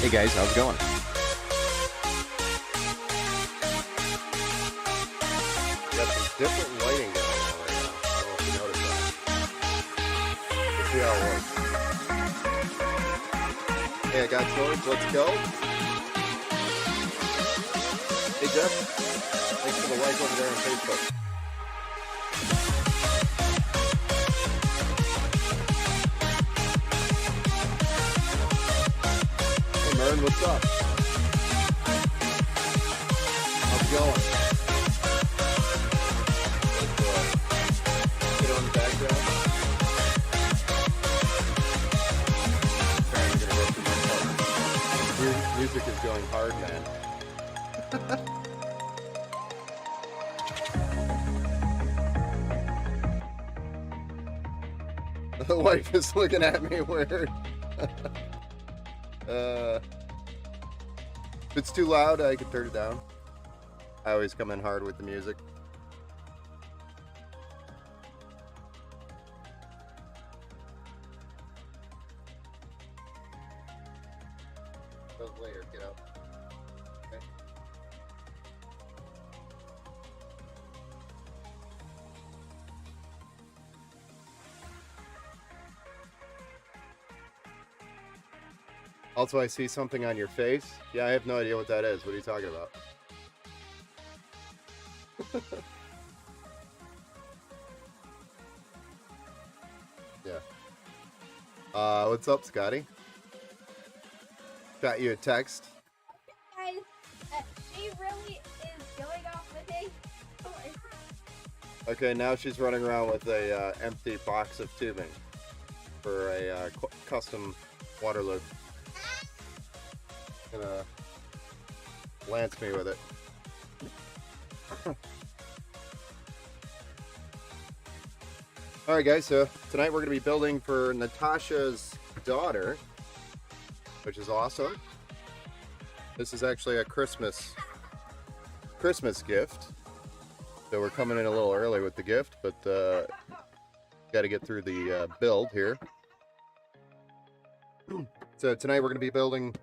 Hey guys, how's it going? Got some different lighting going on right now. I don't know if you noticed that. Let's see how it works. Hey, I got George. Let's go. Hey, Jeff. Thanks for the like over there on Facebook. Hey, Mern, what's up? How's it going? Get on the background. Sorry, I'm gonna roast myself. Music is going hard, man. The wife is looking at me weird. If it's too loud, I can turn it down. I always come in hard with the music. Those later, get up. Okay. Also, I see something on your face. Yeah, I have no idea what that is. What are you talking about? Yeah. What's up, Scotty? Got you a text. Guys, she really is going off with me. Okay, now she's running around with a empty box of tubing for a custom water loop. Gonna lance me with it. Alright guys, so tonight we're going to be building for Natasha's daughter, which is awesome. This is actually a Christmas gift. So we're coming in a little early with the gift, but got to get through the build here. So tonight we're going to be building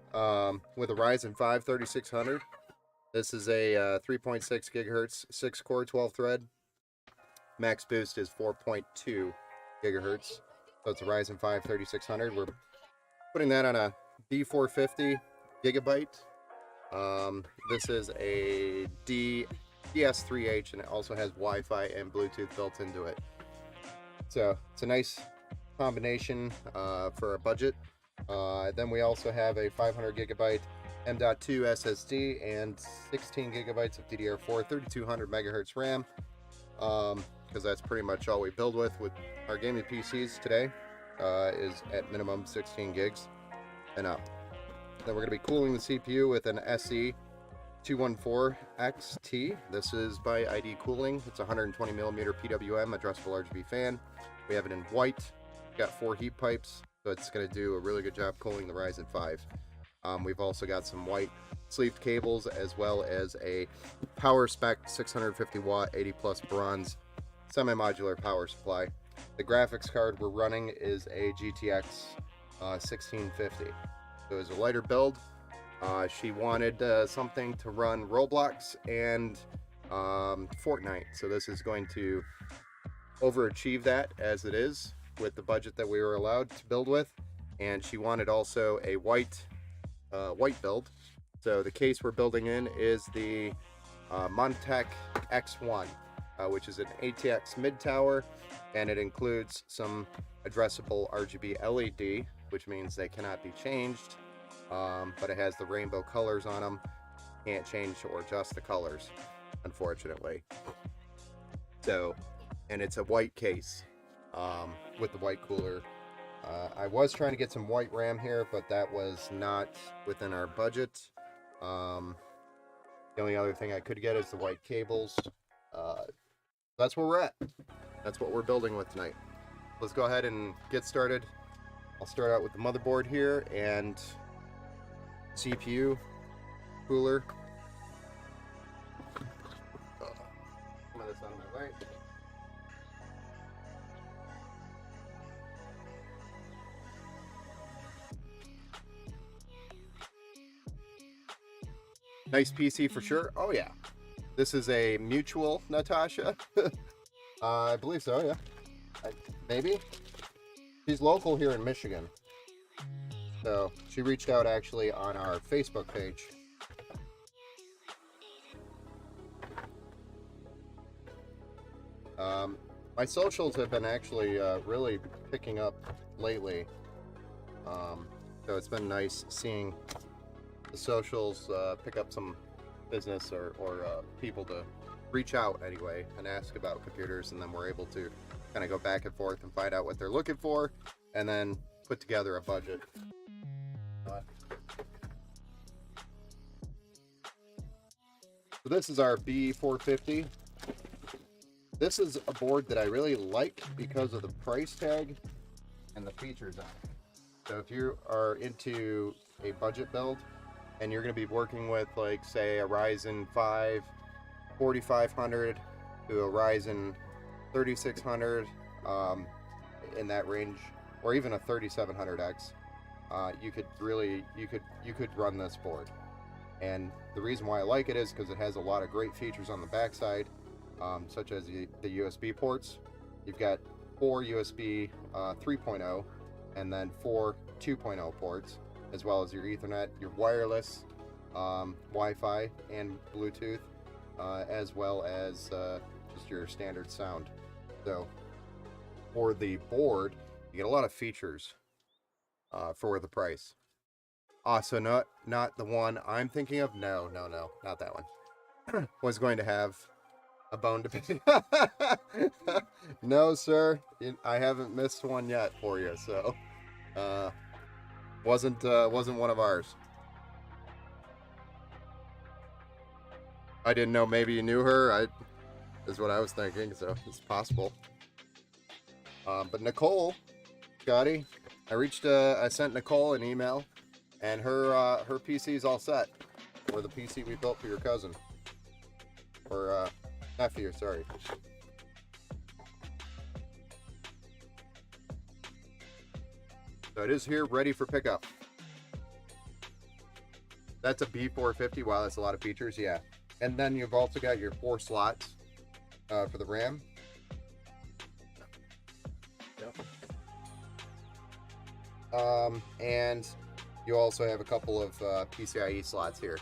with a Ryzen 5 3600. This is a 3.6 gigahertz, 6-core, 12-thread. Max boost is 4.2 gigahertz. So it's a Ryzen 5 3600. We're putting that on a B450 gigabyte. This is a DS3H, and it also has Wi-Fi and Bluetooth built into it. So it's a nice combination for a budget. Then we also have a 500 gigabyte M.2 SSD and 16 gigabytes of DDR4, 3200 megahertz RAM, because that's pretty much all we build with our gaming PCs today, is at minimum 16 gigs and up. Then we're going to be cooling the CPU with an SE214XT. This is by ID Cooling. It's a 120 millimeter PWM addressable RGB fan. We have it in white. Got 4 heat pipes. So it's going to do a really good job cooling the Ryzen 5. We've also got some white sleeved cables, as well as a power spec 650 watt 80 plus bronze semi-modular power supply. The graphics card we're running is a GTX 1650. So it's a lighter build. She wanted something to run Roblox and Fortnite. So this is going to overachieve that, as it is with the budget that we were allowed to build with. And she wanted also a white build. So the case we're building in is the Montech X1, which is an ATX mid tower, and it includes some addressable RGB LED, which means they cannot be changed, but it has the rainbow colors on them. Can't change or adjust the colors, unfortunately. So, and it's a white case with the white cooler. I was trying to get some white RAM here, but that was not within our budget. The only other thing I could get is the white cables. That's where we're at. That's what we're building with tonight. Let's go ahead and get started. I'll start out with the motherboard here and CPU, cooler. Some of this out of my way. Nice PC for sure. Oh yeah. This is a mutual Natasha. I believe so, yeah. Maybe? She's local here in Michigan. So she reached out actually on our Facebook page. My socials have been actually really picking up lately. So it's been nice seeing the socials pick up some business or people to reach out anyway and ask about computers, and then we're able to kind of go back and forth and find out what they're looking for and then put together a budget. So this is our B450. This is a board that I really like because of the price tag and the features on it. So if you are into a budget build and you're going to be working with, like, say, a Ryzen 5 4500 to a Ryzen 3600 in that range, or even a 3700X, you could run this board. And the reason why I like it is because it has a lot of great features on the backside, such as the USB ports. You've got 4 USB 3.0 and then 4 2.0 ports, as well as your Ethernet, your wireless, Wi-Fi, and Bluetooth, as well as just your standard sound. So for the board, you get a lot of features for the price. So not the one I'm thinking of. No, not that one. Was going to have a bone to pick. No, sir, I haven't missed one yet for you. So wasn't one of ours. I didn't know. Maybe you knew her. Is what I was thinking. So it's possible. But Nicole, Scotty, I sent Nicole an email, and her PC's all set, or the PC we built for your cousin, or nephew, sorry. So it is here, ready for pickup. That's a B450. Wow, that's a lot of features, yeah. And then you've also got your 4 slots for the RAM. Yep. And you also have a couple of PCIe slots here.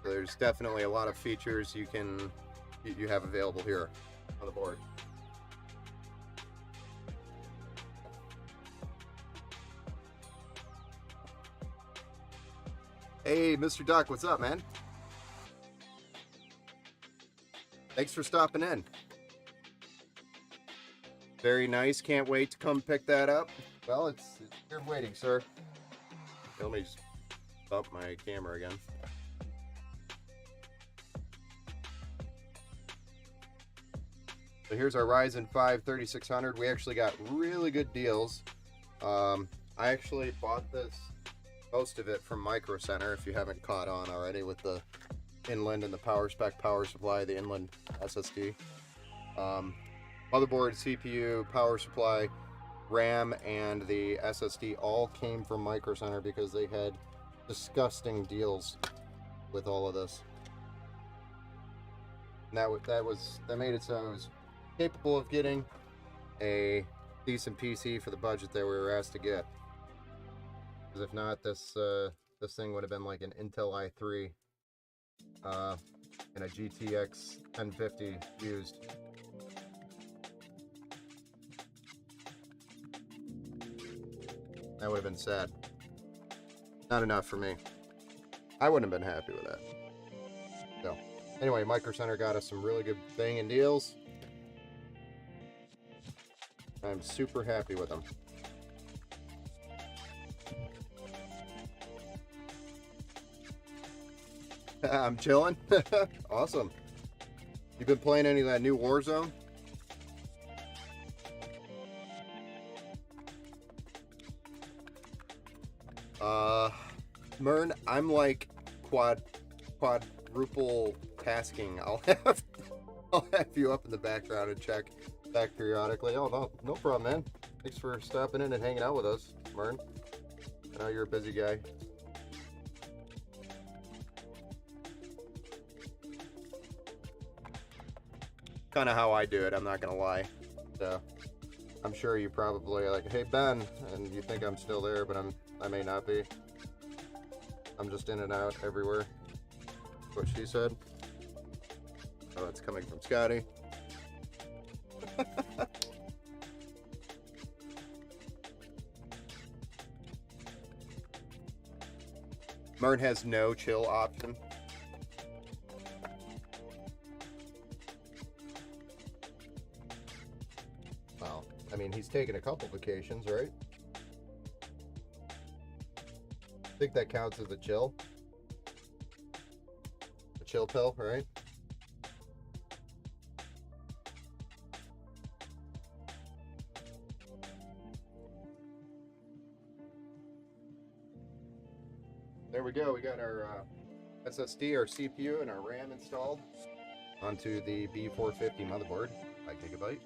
So there's definitely a lot of features you have available here on the board. Hey, Mr. Duck, what's up, man? Thanks for stopping in. Very nice. Can't wait to come pick that up. Well, it's you're waiting, sir. Let me just bump my camera again. So here's our Ryzen 5 3600. We actually got really good deals. I actually bought most of it from Micro Center, if you haven't caught on already, with the Inland and the Power Spec power supply, the Inland SSD. Motherboard, CPU, power supply, RAM, and the SSD all came from Micro Center because they had disgusting deals with all of this. And that made it so I was capable of getting a decent PC for the budget that we were asked to get. Because if not, this thing would have been like an Intel i3 and a GTX 1050 used. That would have been sad. Not enough for me. I wouldn't have been happy with that. So, anyway, Micro Center got us some really good banging deals. I'm super happy with them. I'm chilling. Awesome. You been playing any of that new Warzone? Mern, I'm like quadruple tasking. I'll have you up in the background and check back periodically. Oh, no problem, man. Thanks for stopping in and hanging out with us, Mern. I know you're a busy guy. kind of how I do it. I'm not gonna lie. So I'm sure you probably like, hey Ben, and you think I'm still there, but I may not be. I'm just in and out everywhere. That's what she said. Oh, it's coming from Scotty. Martin has no chill option. Well, I mean, he's taken a couple vacations, right? I think that counts as a chill. A chill pill, right? There we go. We got our SSD, our CPU, and our RAM installed onto the B450 motherboard, 5 gigabyte.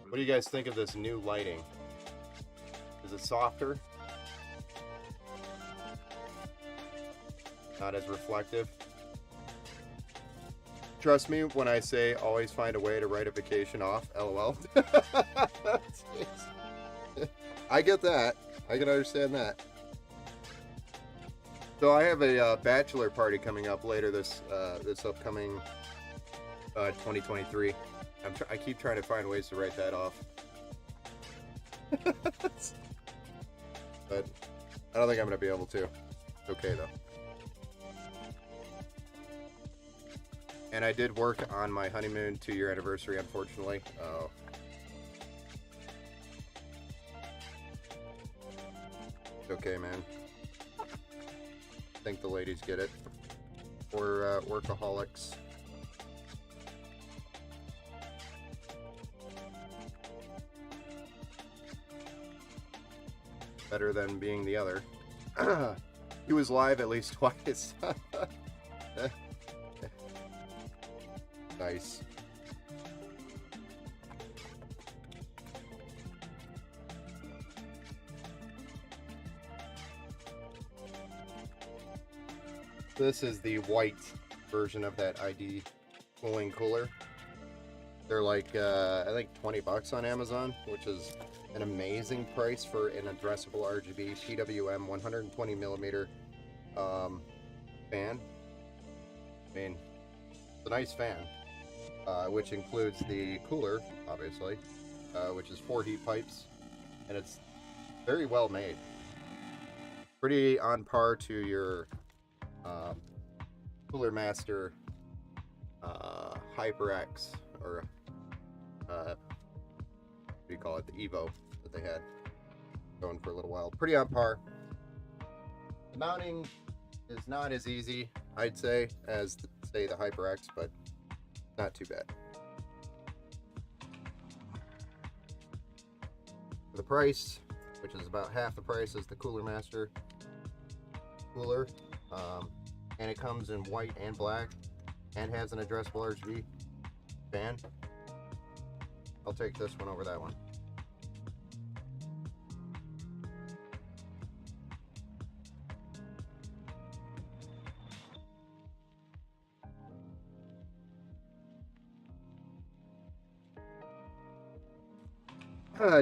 What do you guys think of this new lighting? Is it softer? Not as reflective? Trust me when I say always find a way to write a vacation off, LOL. I get that. I can understand that. So I have a bachelor party coming up later this upcoming 2023. I keep trying to find ways to write that off. But I don't think I'm going to be able to. It's okay though. And I did work on my honeymoon 2-year anniversary, unfortunately. Oh. It's okay, man. I think the ladies get it. We're workaholics. Better than being the other. He was live at least twice. Nice. This is the white version of that ID cooling cooler. They're like, I think $20 on Amazon, which is an amazing price for an addressable RGB PWM 120 millimeter fan. I mean, it's a nice fan, which includes the cooler, obviously, which is 4 heat pipes, and it's very well made. Pretty on par to your Cooler Master HyperX, or what do you call it, the Evo that they had going for a little while. Pretty on par. The mounting is not as easy, I'd say, as say the HyperX, but not too bad. For the price, which is about half the price as the Cooler Master cooler, and it comes in white and black and has an addressable RGB fan, I'll take this one over that one.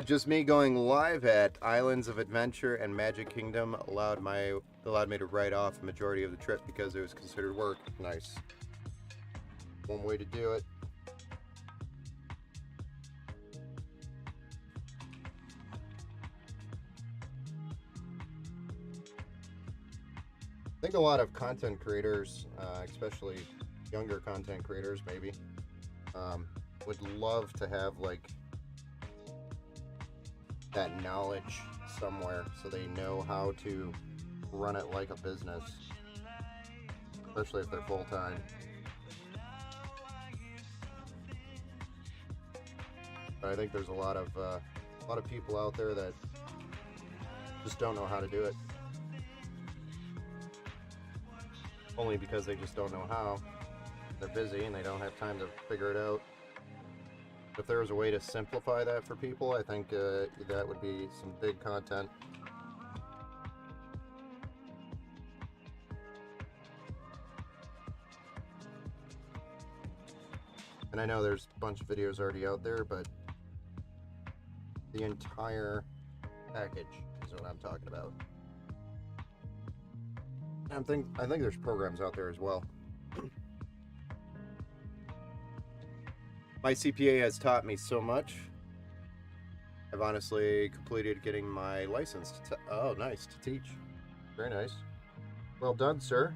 Just me going live at Islands of Adventure and Magic Kingdom allowed me to write off the majority of the trip because it was considered work. Nice. One way to do it. I think a lot of content creators, especially younger content creators maybe, would love to have like that knowledge somewhere so they know how to run it like a business, especially if they're full-time. But I think there's a lot of people out there that just don't know how to do it, only because they just don't know how. They're busy and they don't have time to figure it out. If there was a way to simplify that for people, I think that would be some big content. And I know there's a bunch of videos already out there, but the entire package is what I'm talking about. I think there's programs out there as well. My CPA has taught me so much. I've honestly completed getting my license oh, nice, to teach. Very nice. Well done, sir.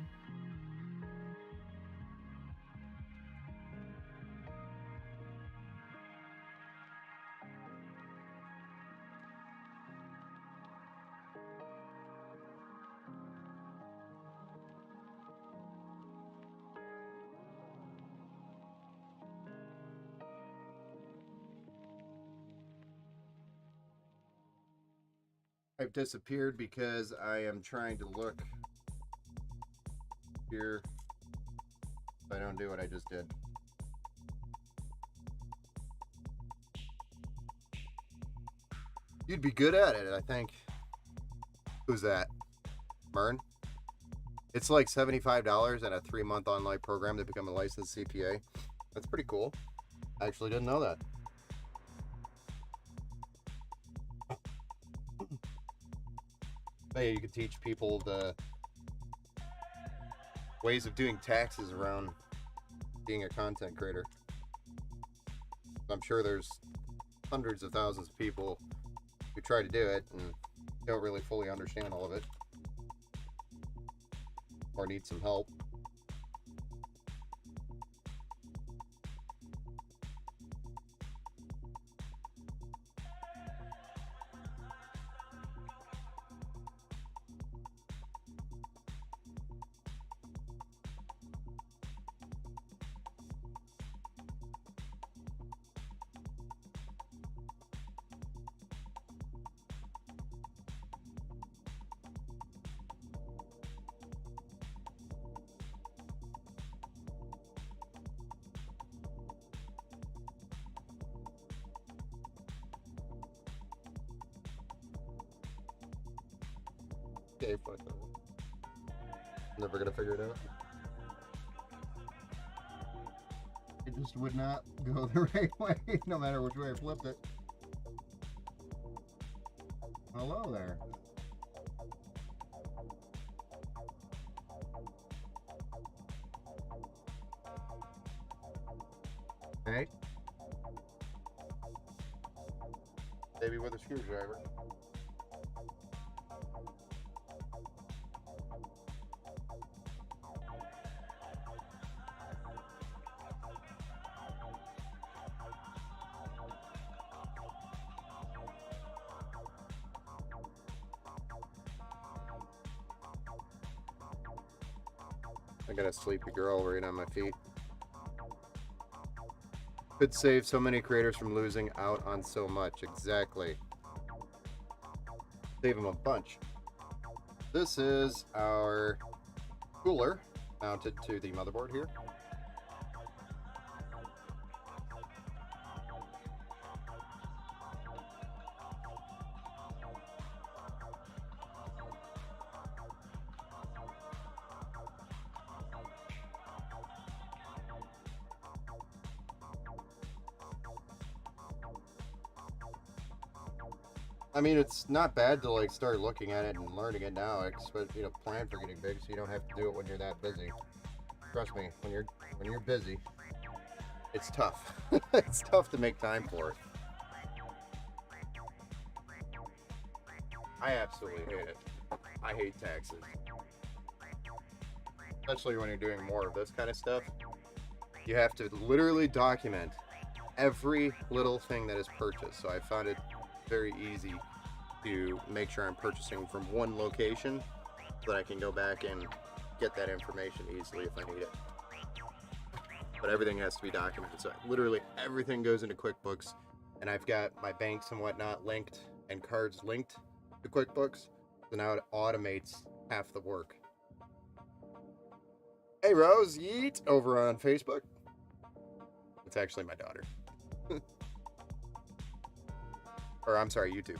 I've disappeared because I am trying to look here so I don't do what I just did. You'd be good at it, I think. Who's that? Mern? It's like $75 and a 3-month online program to become a licensed CPA. That's pretty cool. I actually didn't know that. Hey, you could teach people the ways of doing taxes around being a content creator. I'm sure there's hundreds of thousands of people who try to do it and don't really fully understand all of it or need some help. Okay, fuck that one. Never gonna figure it out. It just would not go the right way, no matter which way I flipped it. Hello there. Hey. Maybe with a screwdriver. I got a sleepy girl right on my feet. Could save so many creators from losing out on so much. Exactly. Save them a bunch. This is our cooler mounted to the motherboard here. I mean, it's not bad to like start looking at it and learning it now. But you know, plan for getting big, so you don't have to do it when you're that busy. Trust me, when you're busy, it's tough. It's tough to make time for it. I absolutely hate it. I hate taxes, especially when you're doing more of this kind of stuff. You have to literally document every little thing that is purchased. So I found it very easy to make sure I'm purchasing from one location so that I can go back and get that information easily if I need it. But everything has to be documented. So literally everything goes into QuickBooks, and I've got my banks and whatnot linked and cards linked to QuickBooks. So now it automates half the work. Hey Rose, yeet, over on Facebook. It's actually my daughter. Or I'm sorry, YouTube.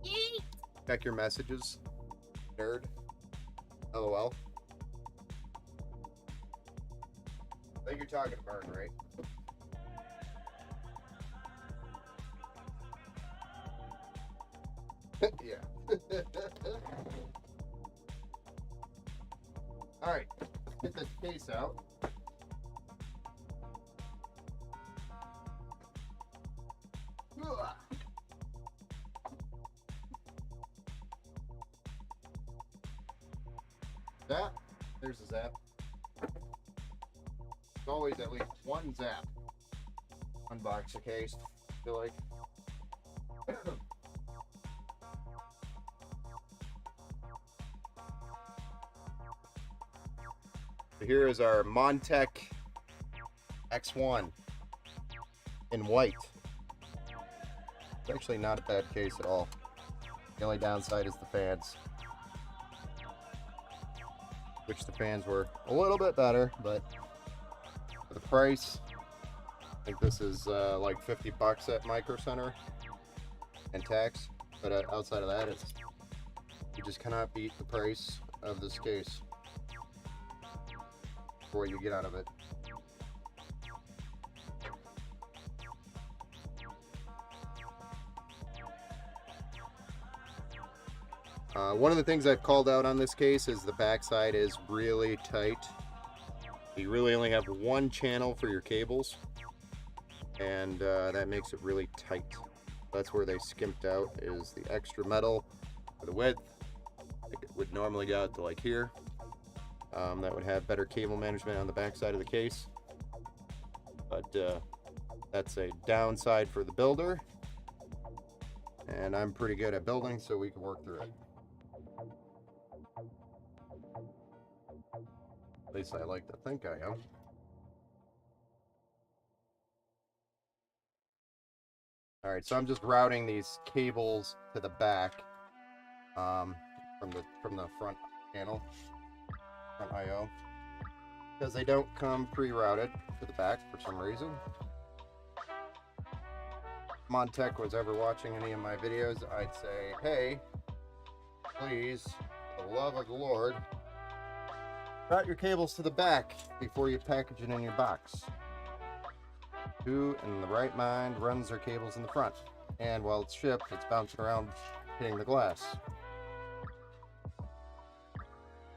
Yeet. Check your messages, nerd. LOL. Hey. you're talking to burn, right? Yeah. All right, let's get this case out. Zap. There's a zap. There's always at least one zap. Unbox the case. I feel like. So here is our Montech X1 in white. It's actually not a bad case at all. The only downside is the fans, which the fans were a little bit better, but for the price, I think this is like $50 at Micro Center and tax. But outside of that, you just cannot beat the price of this case for what you get out of it. One of the things I've called out on this case is the backside is really tight. You really only have one channel for your cables, and that makes it really tight. That's where they skimped out, is the extra metal for the width. It would normally go out to like here. That would have better cable management on the backside of the case. But that's a downside for the builder. And I'm pretty good at building, so we can work through it. At least I like to think I am. All right, so I'm just routing these cables to the back from the front panel, front I/O, because they don't come pre-routed to the back for some reason. Montech was ever watching any of my videos, I'd say, hey, please, for the love of the Lord, route your cables to the back before you package it in your box. Who in the right mind runs their cables in the front? And while it's shipped, it's bouncing around, hitting the glass.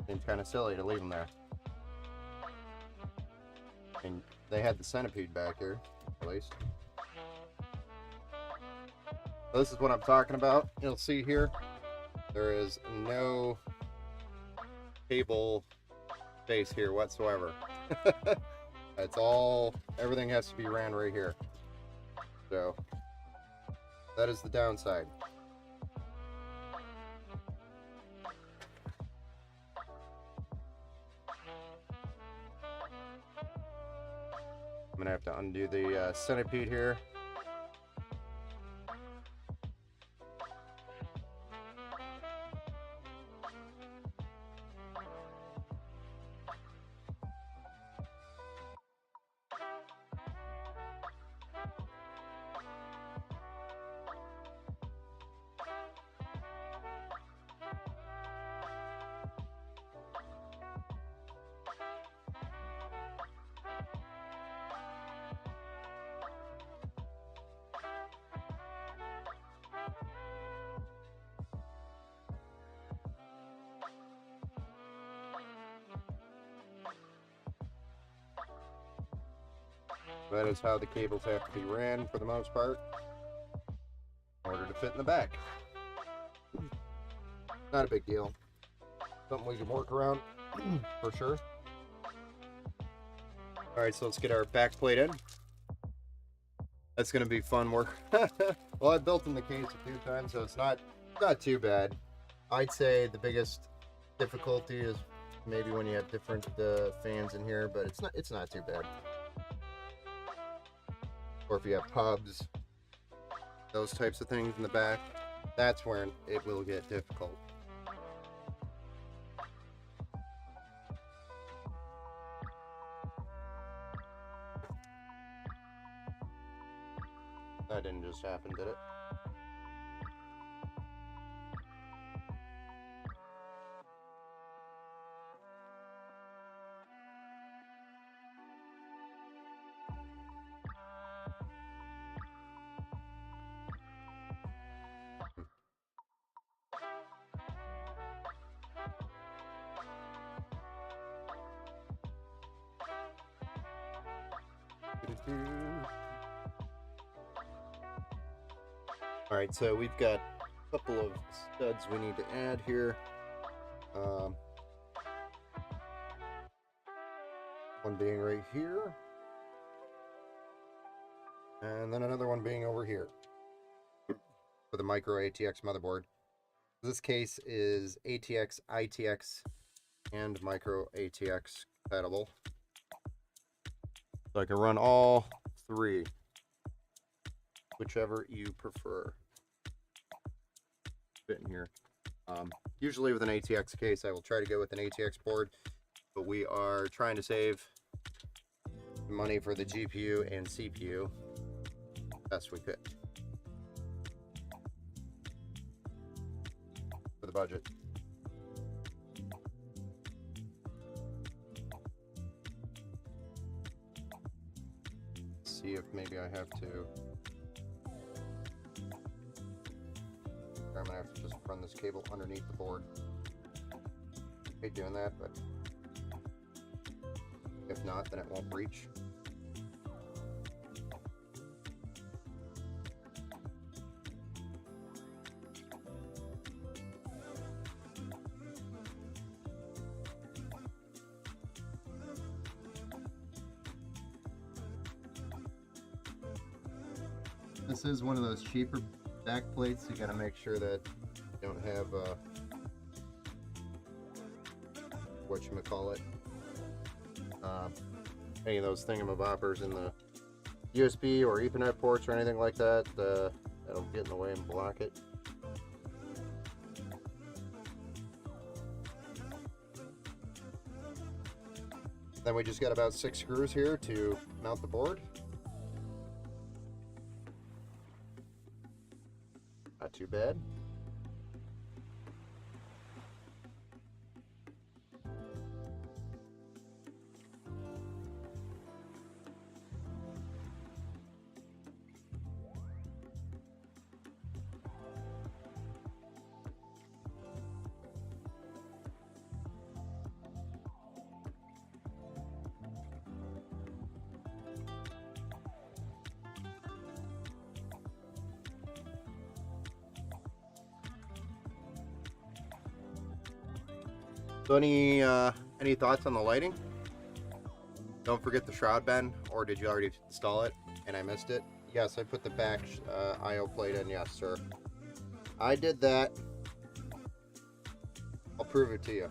Seems kind of silly to leave them there. And they had the centipede back here, at least. So this is what I'm talking about. You'll see here, there is no cable space here whatsoever. It's all, everything has to be ran right here. So that is the downside. I'm gonna have to undo the centipede here. That is how the cables have to be ran for the most part in order to fit in the back. Not a big deal. Something we can work around for sure. Alright, so let's get our back plate in. That's going to be fun work. Well, I've built in the case a few times, so it's not too bad. I'd say the biggest difficulty is maybe when you have different fans in here, but it's not too bad. Or if you have hubs, those types of things in the back, that's where it will get difficult. That didn't just happen, did it? Alright, so we've got a couple of studs we need to add here. One being right here. And then another one being over here. For the micro ATX motherboard. This case is ATX, ITX, and micro ATX compatible. So I can run all three, whichever you prefer. Fit in here. Usually with an ATX case, I will try to go with an ATX board, but we are trying to save money for the GPU and CPU. Best we could for the budget. See if maybe I have to. I'm gonna have to just run this cable underneath the board. I hate doing that, but if not, then it won't reach. This is one of those cheaper back plates. You gotta make sure that you don't have whatchamacallit, any of those thingamaboppers in the USB or Ethernet ports or anything like that. That'll get in the way and block it. Then we just got about 6 screws here to mount the board. Not too bad. So any thoughts on the lighting? Don't forget the shroud bend, or did you already install it and I missed it? Yes, I put the back IO plate in, yes sir. I did that. I'll prove it to you.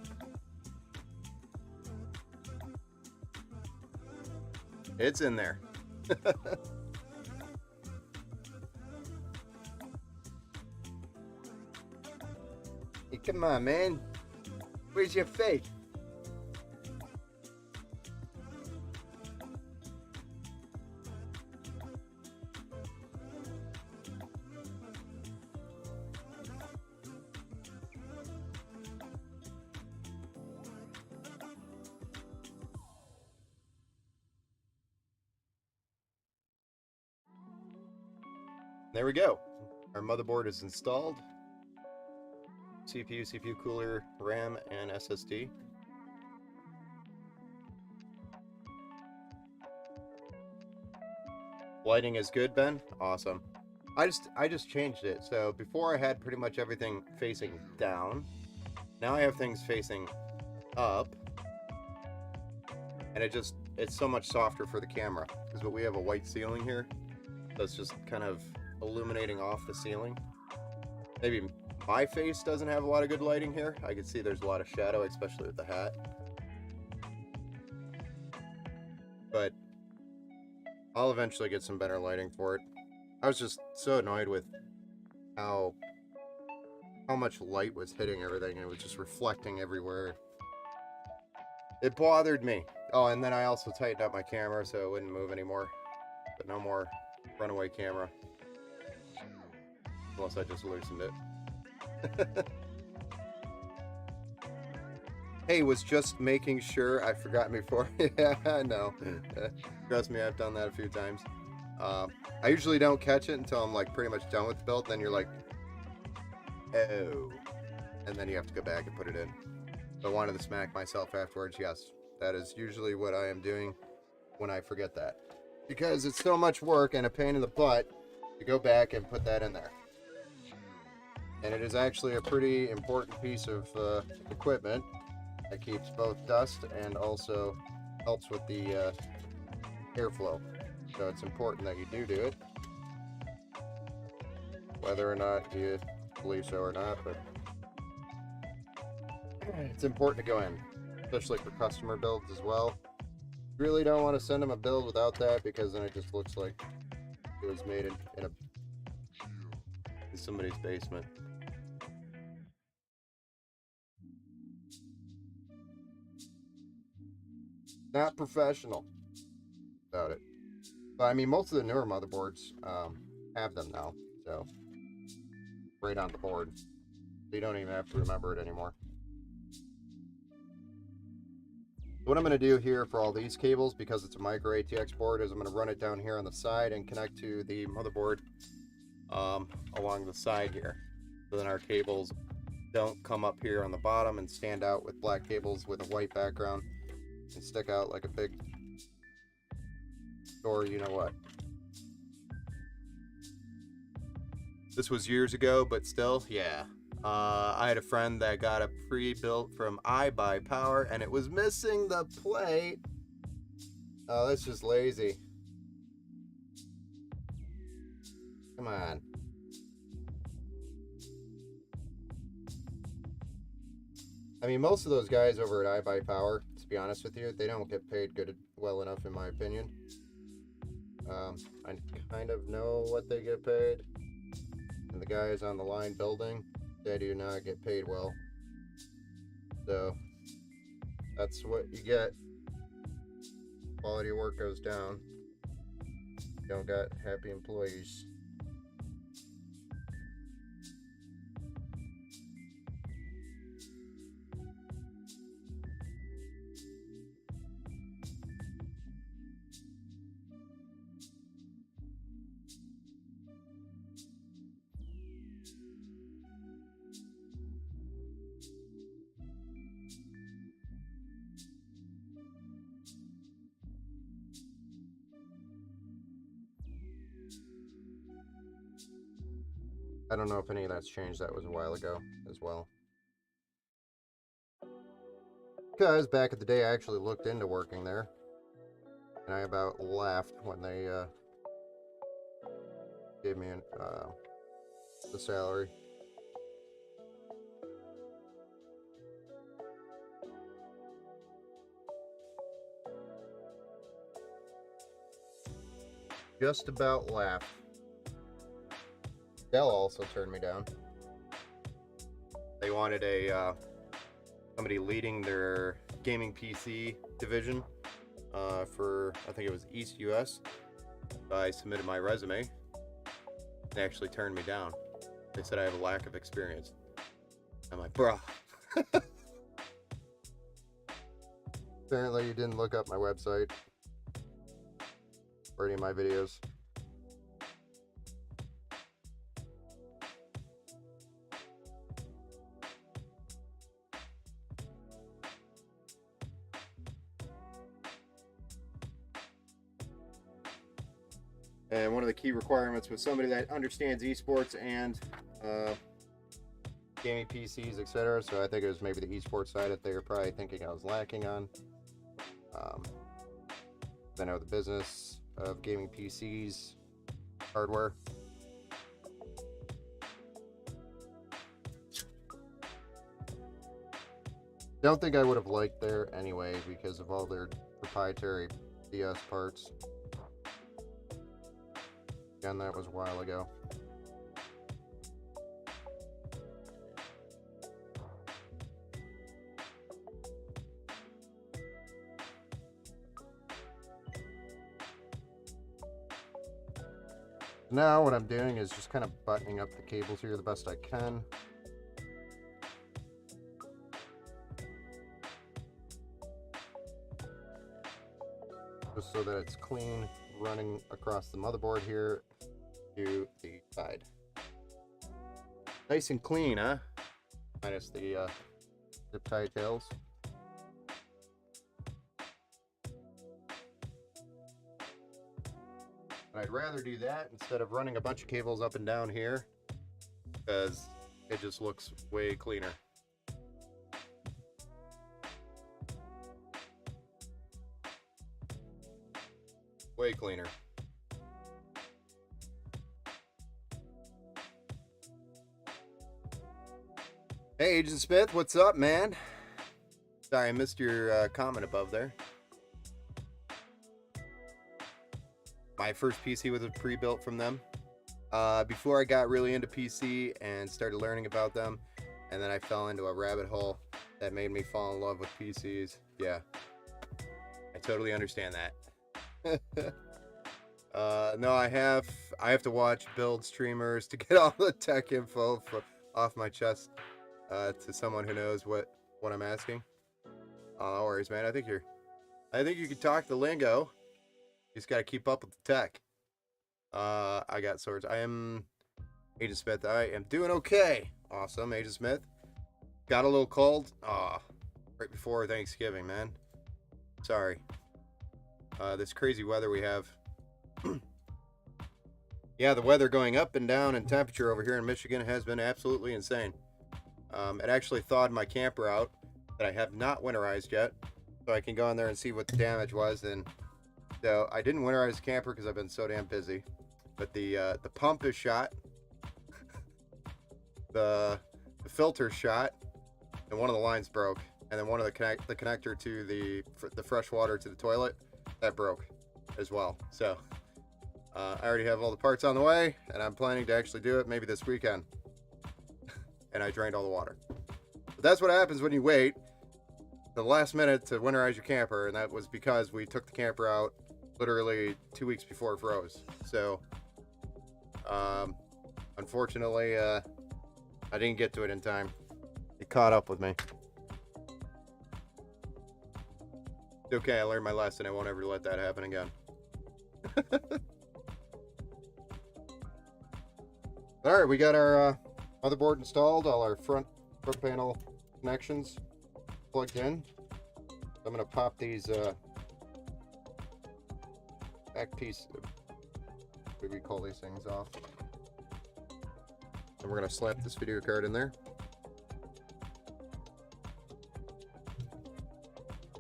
It's in there. Hey, come on, man. Where's your face? There we go. Our motherboard is installed. CPU, CPU cooler, RAM, and SSD. Lighting is good, Ben. Awesome. I just changed it. So before I had pretty much everything facing down. Now I have things facing up. And it's so much softer for the camera because we have a white ceiling here. So it's just kind of illuminating off the ceiling. Maybe my face doesn't have a lot of good lighting here. I can see there's a lot of shadow, especially with the hat. But I'll eventually get some better lighting for it. I was just so annoyed with how much light was hitting everything. It was just reflecting everywhere. It bothered me. Oh, and then I also tightened up my camera so it wouldn't move anymore. But no more runaway camera. Unless I just loosened it. Hey, was just making sure. I forgot before. Yeah, I know. Trust me, I've done that a few times. I usually don't catch it until I'm like pretty much done with the build. Then you're like, oh, and then you have to go back and put it in. So I wanted to smack myself afterwards. Yes, that is usually what I am doing when I forget that. because it's so much work and a pain in the butt to go back and put that in there. And it is actually a pretty important piece of equipment that keeps both dust and also helps with the airflow. So it's important that you do it, whether or not you believe so or not, but it's important to go in, especially for customer builds as well. You really don't want to send them a build without that, because then it just looks like it was made in somebody's basement. Not professional about it. But I mean, most of the newer motherboards have them now, so right on the board. So you don't even have to remember it anymore. What I'm going to do here for all these cables, because it's a micro ATX board, is I'm going to run it down here on the side and connect to the motherboard along the side here. So then our cables don't come up here on the bottom and stand out with black cables with a white background and stick out like a big door, you know what. This was years ago, but still, yeah. I had a friend that got a pre-built from iBuyPower, and it was missing the plate. Oh, that's just lazy. Come on. I mean, most of those guys over at iBuyPower, to be honest with you, they don't get paid well enough, in my opinion. I kind of know what they get paid. And the guys on the line building, they do not get paid well. So that's what you get. Quality of work goes down. You don't got happy employees. I don't know if any of that's changed. That was a while ago as well. Because back in the day, I actually looked into working there. And I about laughed when they gave me the salary. Just about laughed. Dell also turned me down. They wanted somebody leading their gaming PC division for, I think it was East US. I submitted my resume. They actually turned me down. They said I have a lack of experience. I'm like, bruh. Apparently you didn't look up my website or any of my videos. And one of the key requirements was somebody that understands esports and gaming PCs, etc. So I think it was maybe the esports side that they were probably thinking I was lacking on. I know the business of gaming PCs, hardware. Don't think I would have liked there anyway because of all their proprietary DS parts. Again, that was a while ago. Now what I'm doing is just kind of buttoning up the cables here the best I can. Just so that it's clean running across the motherboard here to the side. Nice and clean, huh? Minus the zip tie tails. I'd rather do that instead of running a bunch of cables up and down here, because it just looks way cleaner. Way cleaner. Hey, Agent Smith, what's up, man? Sorry, I missed your comment above there. My first PC was a pre-built from them. Before I got really into PC and started learning about them, and then I fell into a rabbit hole that made me fall in love with PCs. Yeah, I totally understand that. No, I have to watch build streamers to get all the tech info off my chest to someone who knows what I'm asking. No worries, man. I think you can talk the lingo. You just gotta keep up with the tech. I got swords. I am Agent Smith. I am doing okay. Awesome, Agent Smith. Got a little cold. Right before Thanksgiving, man. Sorry. This crazy weather we have. Yeah, the weather going up and down in temperature over here in Michigan has been absolutely insane. It actually thawed my camper out that I have not winterized yet, so I can go in there and see what the damage was. And so I didn't winterize the camper because I've been so damn busy. But the pump is shot, the filter's shot, and one of the lines broke, and then one of the connector to the fresh water to the toilet that broke as well. So I already have all the parts on the way, and I'm planning to actually do it maybe this weekend. And I drained all the water. But that's what happens when you wait the last minute to winterize your camper, and that was because we took the camper out literally 2 weeks before it froze. So unfortunately I didn't get to it in time. It caught up with me. It's okay, I learned my lesson. I won't ever let that happen again. Alright, we got our motherboard installed, all our front panel connections plugged in. I'm going to pop these back piece, what do we call these things, off. And we're going to slap this video card in there.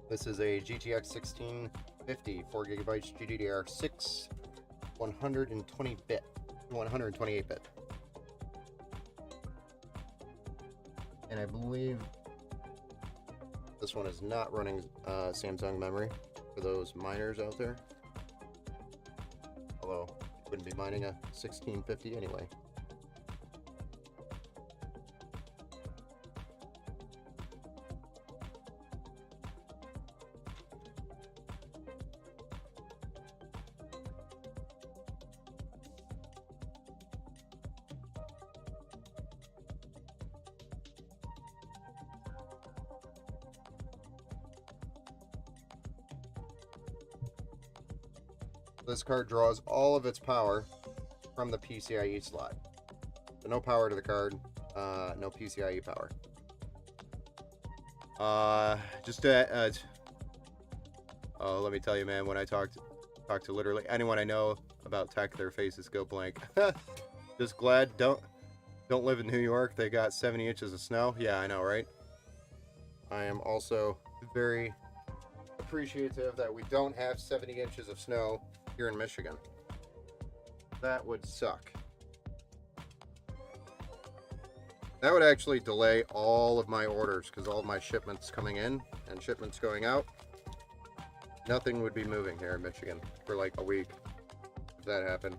This is a GTX 1650 4GB GDDR6 128 bit. And I believe this one is not running Samsung memory for those miners out there. Although you wouldn't be mining a 1650 anyway. This card draws all of its power from the PCIe slot. So no power to the card, no PCIe power. Let me tell you, man, when I talk to literally anyone I know about tech, their faces go blank. Just glad don't live in New York. They got 70 inches of snow. Yeah, I know, right? I am also very appreciative that we don't have 70 inches of snow here in Michigan. That would suck. That would actually delay all of my orders because all of my shipments coming in and shipments going out, nothing would be moving here in Michigan for like a week if that happened.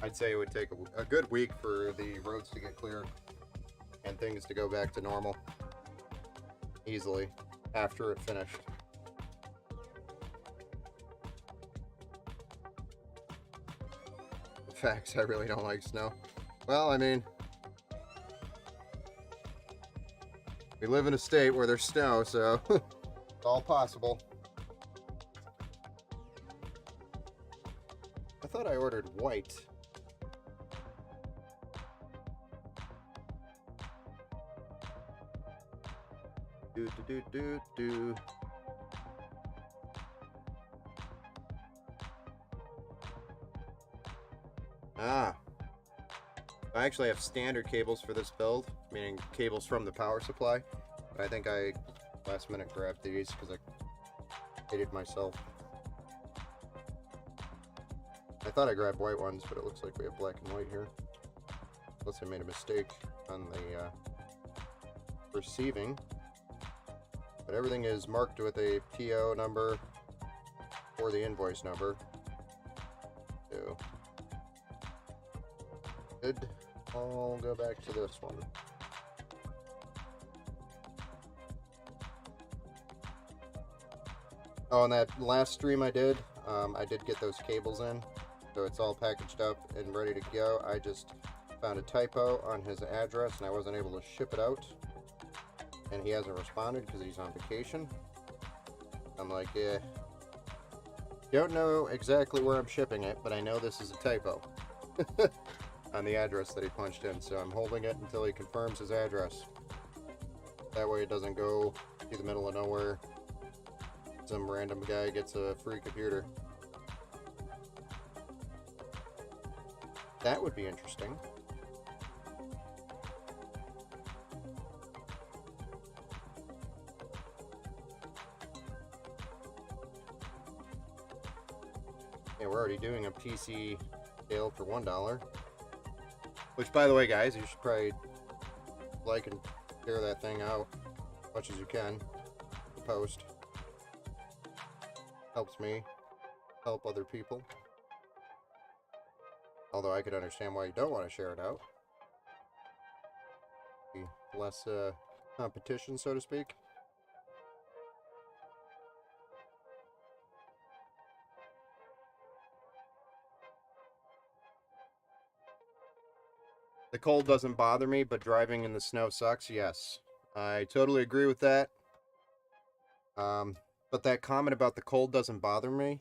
I'd say it would take a good week for the roads to get clear and things to go back to normal easily after it finished. In fact, I really don't like snow. Well, I mean, we live in a state where there's snow, so it's all possible. I thought I ordered white. Do do do do do. Ah, I actually have standard cables for this build, meaning cables from the power supply. But I think I last minute grabbed these because I hated myself. I thought I grabbed white ones, but it looks like we have black and white here. Unless I made a mistake on the receiving. But everything is marked with a PO number or the invoice number. So, good. I'll go back to this one. Oh, and that last stream I did get those cables in. So it's all packaged up and ready to go. I just found a typo on his address and I wasn't able to ship it out. And he hasn't responded because he's on vacation. I'm like, yeah. Don't know exactly where I'm shipping it, but I know this is a typo on the address that he punched in. So I'm holding it until he confirms his address. That way it doesn't go to the middle of nowhere. Some random guy gets a free computer. That would be interesting. Yeah, we're already doing a PC sale for $1. Which, by the way, guys, you should probably like and share that thing out as much as you can. The post helps me help other people. Although I could understand why you don't want to share it out. Be less competition, so to speak. The cold doesn't bother me, but driving in the snow sucks. Yes, I totally agree with that. But that comment about the cold doesn't bother me.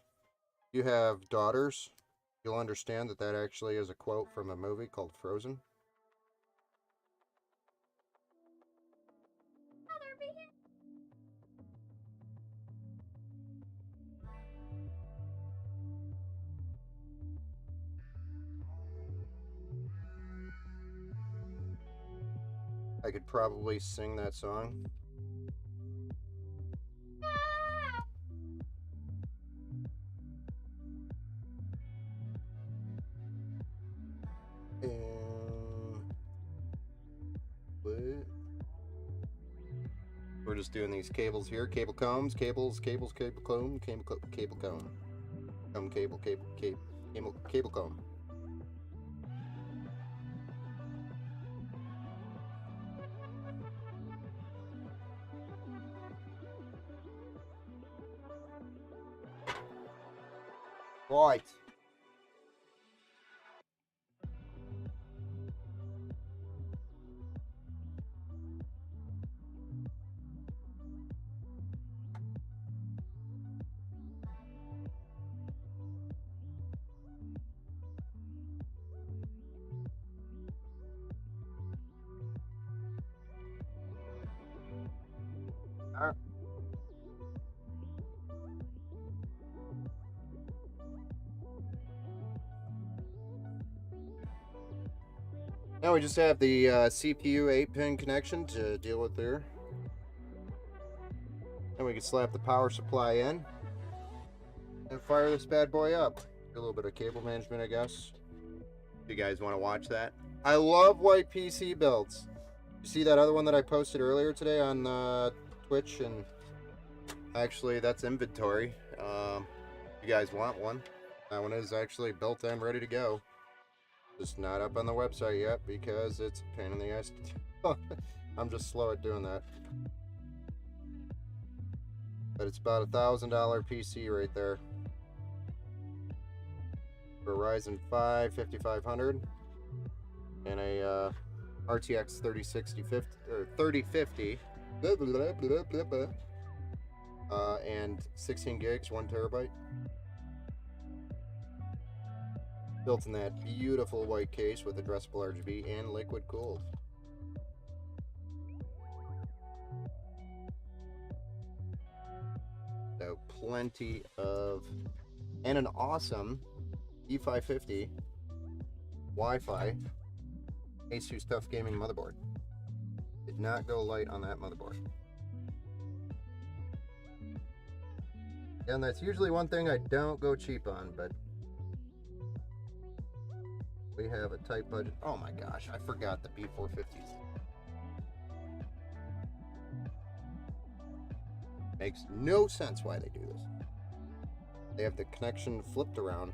You have daughters. You'll understand that that actually is a quote from a movie called Frozen. I could probably sing that song. What? We're just doing these cables here. Cable combs, cables, cables, cable comb, cable comb. Cable, cable comb. Right. Now we just have the CPU 8-pin connection to deal with there. Then we can slap the power supply in and fire this bad boy up. A little bit of cable management, I guess. If you guys want to watch that. I love white PC builds. You see that other one that I posted earlier today on Twitch? And actually, that's inventory. If you guys want one, that one is actually built and ready to go. Just not up on the website yet because it's a pain in the ass. I'm just slow at doing that. But it's about $1,000 PC right there. For Ryzen 5 5500 and a RTX 3060 or 3050 and 16 gigs, 1 terabyte. Built in that beautiful white case with addressable RGB and liquid cooled. plenty of, and an awesome E550 Wi-Fi Asus Tough Gaming motherboard. Did not go light on that motherboard. And that's usually one thing I don't go cheap on, but we have a tight budget. Oh my gosh, I forgot the B450s. Makes no sense why they do this. They have the connection flipped around.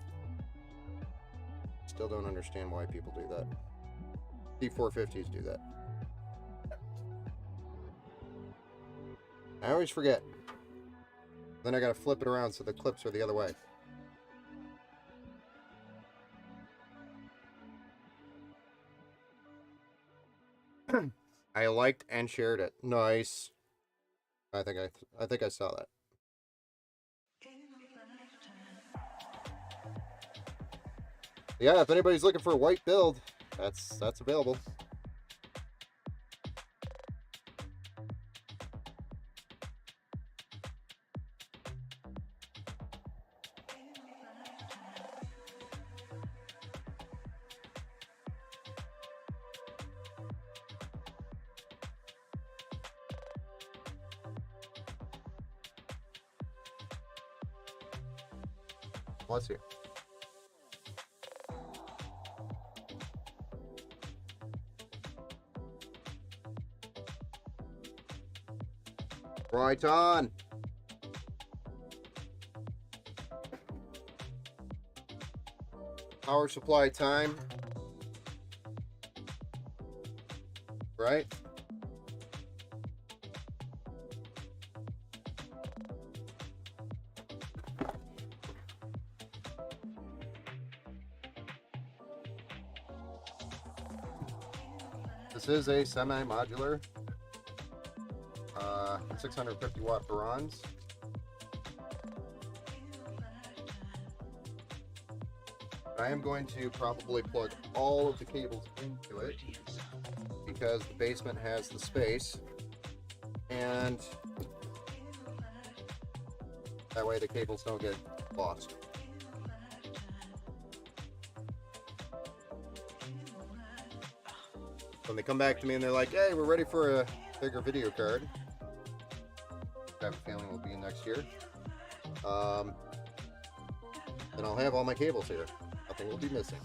Still don't understand why people do that. B450s do that. I always forget. Then I gotta flip it around so the clips are the other way. I liked and shared it. Nice. I think I saw that. Yeah, if anybody's looking for a white build, that's available. Bless you. Right on. Power supply time. Right? This is a semi-modular 650 watt bronze. I am going to probably plug all of the cables into it because the basement has the space, and that way the cables don't get lost. When they come back to me and they're like, hey, we're ready for a bigger video card, I have a feeling will be next year, then I'll have all my cables here. Nothing will be missing.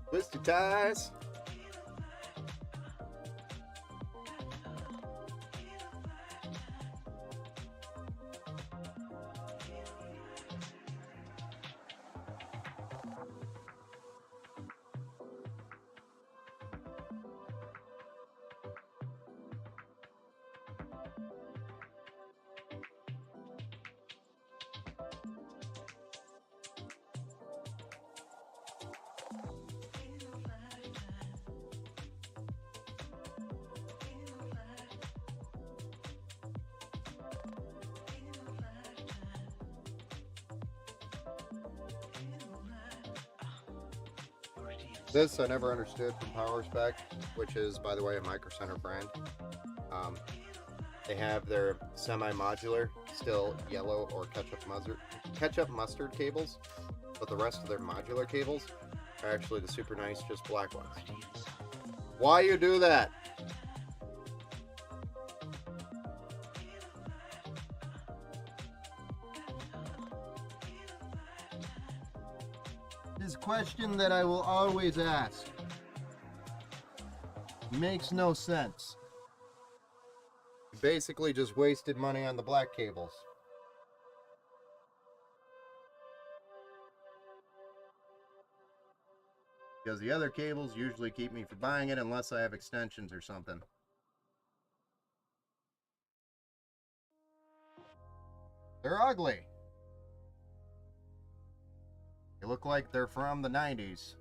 Twisty ties. This I never understood from PowerSpec, which is, by the way, a Micro Center brand. They have their semi-modular, still yellow or ketchup mustard cables, but the rest of their modular cables are actually the super nice, just black ones. Why you do that? This question that I will always ask. Makes no sense. You basically just wasted money on the black cables. Because the other cables usually keep me from buying it unless I have extensions or something. They're ugly. They look like they're from the 90s.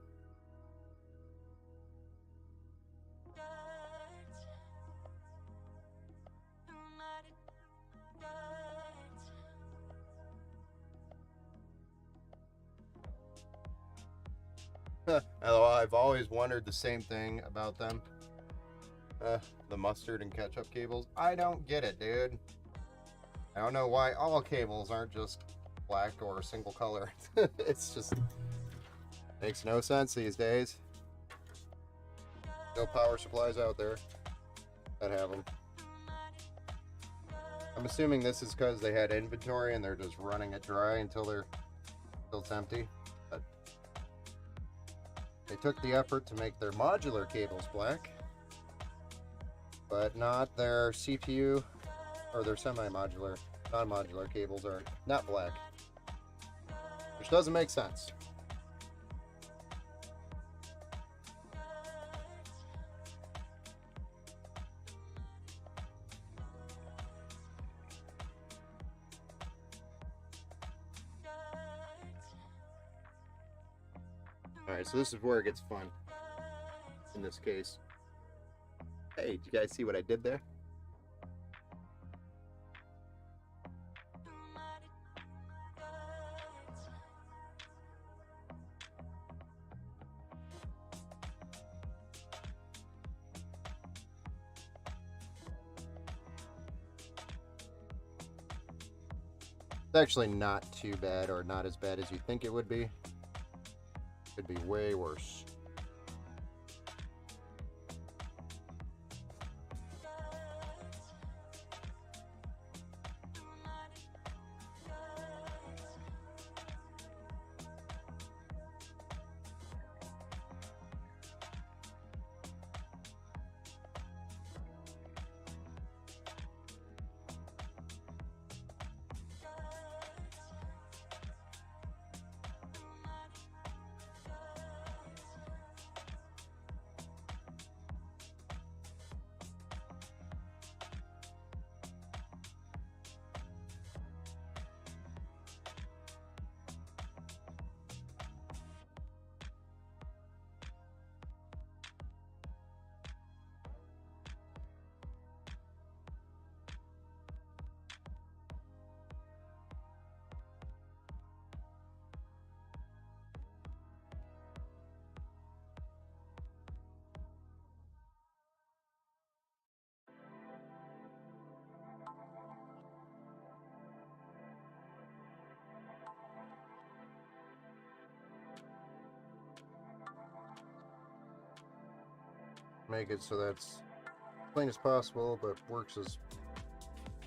I've always wondered the same thing about them. The mustard and ketchup cables. I don't get it, dude. I don't know why all cables aren't just black or a single color. It's just makes no sense these days. No power supplies out there that have them. I'm assuming this is because they had inventory and they're just running it dry until it's empty. But they took the effort to make their modular cables black, but not their CPU or their semi-modular, non-modular cables are not black, which doesn't make sense. Alright, so this is where it gets fun in this case. Hey, did you guys see what I did there? It's actually not too bad, or not as bad as you think it would be. Could be way worse. Make it so that's clean as possible, but works as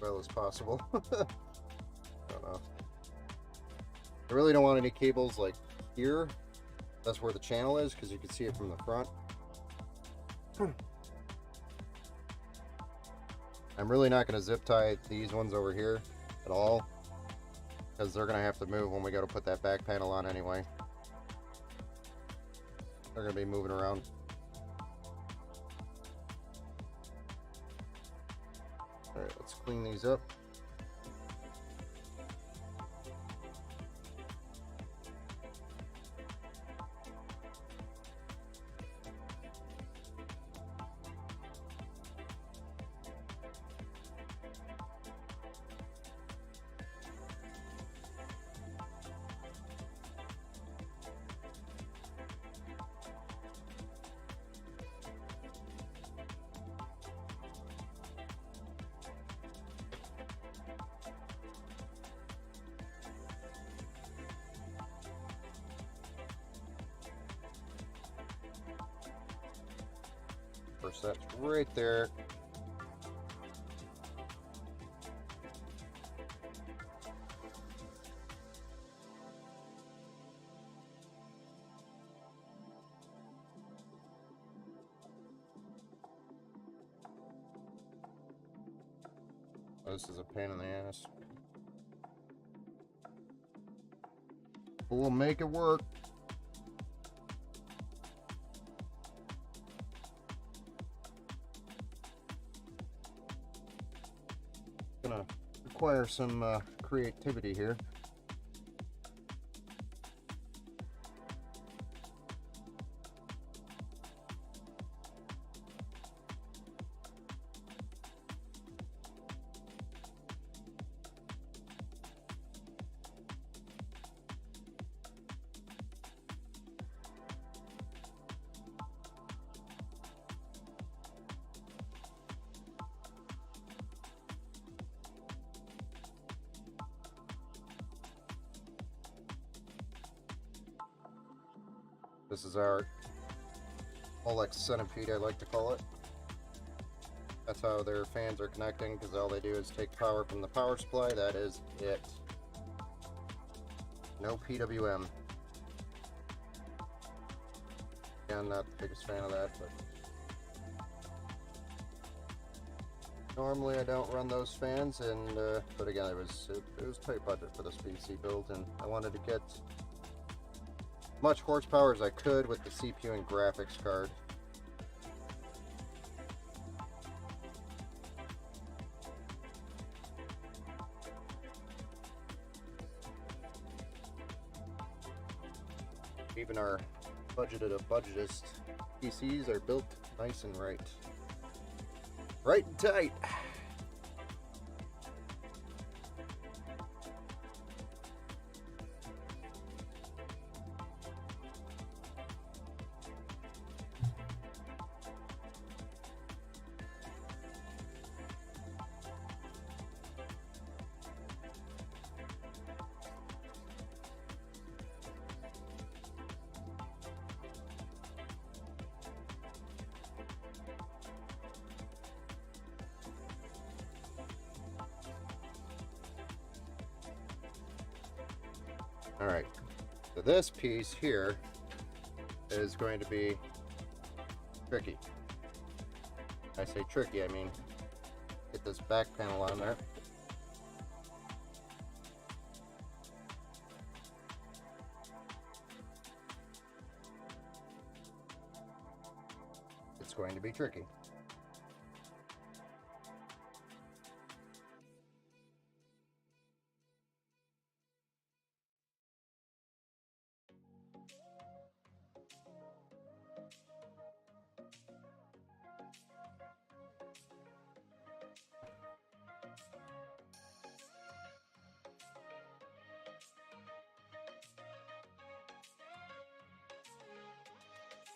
well as possible. I don't know. I really don't want any cables like here. That's where the channel is, because you can see it from the front. I'm really not going to zip tie these ones over here at all, because they're going to have to move when we go to put that back panel on anyway. They're going to be moving around. Alright, let's clean these up. First, that's right there. This is a pain in the ass, but we'll make it work. Gonna require some creativity here. This is our Molex Centipede, I like to call it. That's how their fans are connecting, because all they do is take power from the power supply. That is it. No PWM. Yeah, I'm not the biggest fan of that, but normally I don't run those fans, and but again, it was tight budget for this PC build, and I wanted to get as much horsepower as I could with the CPU and graphics card. Even our budgeted of budgetist PCs are built nice and right. Right and tight. Alright, so this piece here is going to be tricky. I say tricky, I mean get this back panel on there. It's going to be tricky.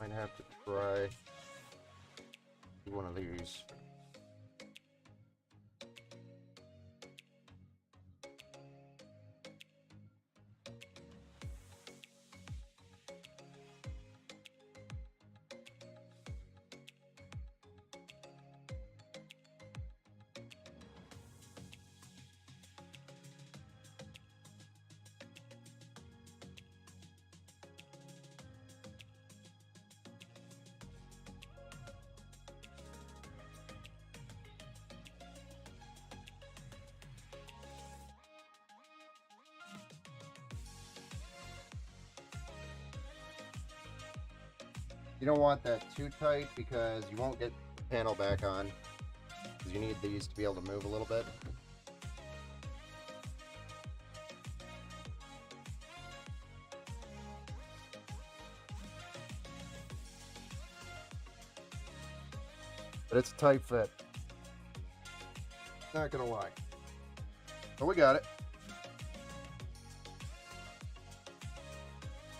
Might have to try one of these. You don't want that too tight because you won't get the panel back on, because you need these to be able to move a little bit. But it's a tight fit. Not gonna lie. But we got it.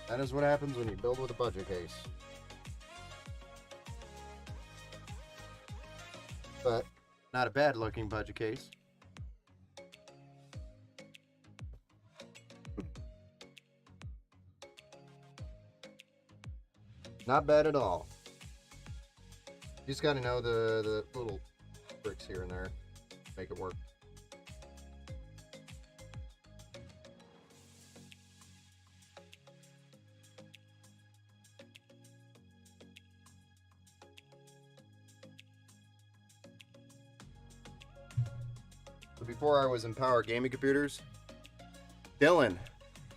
That is what happens when you build with a budget case. But not a bad looking budget case. Not bad at all. You just gotta know the little tricks here and there to make it work. Before I was in Power Gaming Computers, Dylan,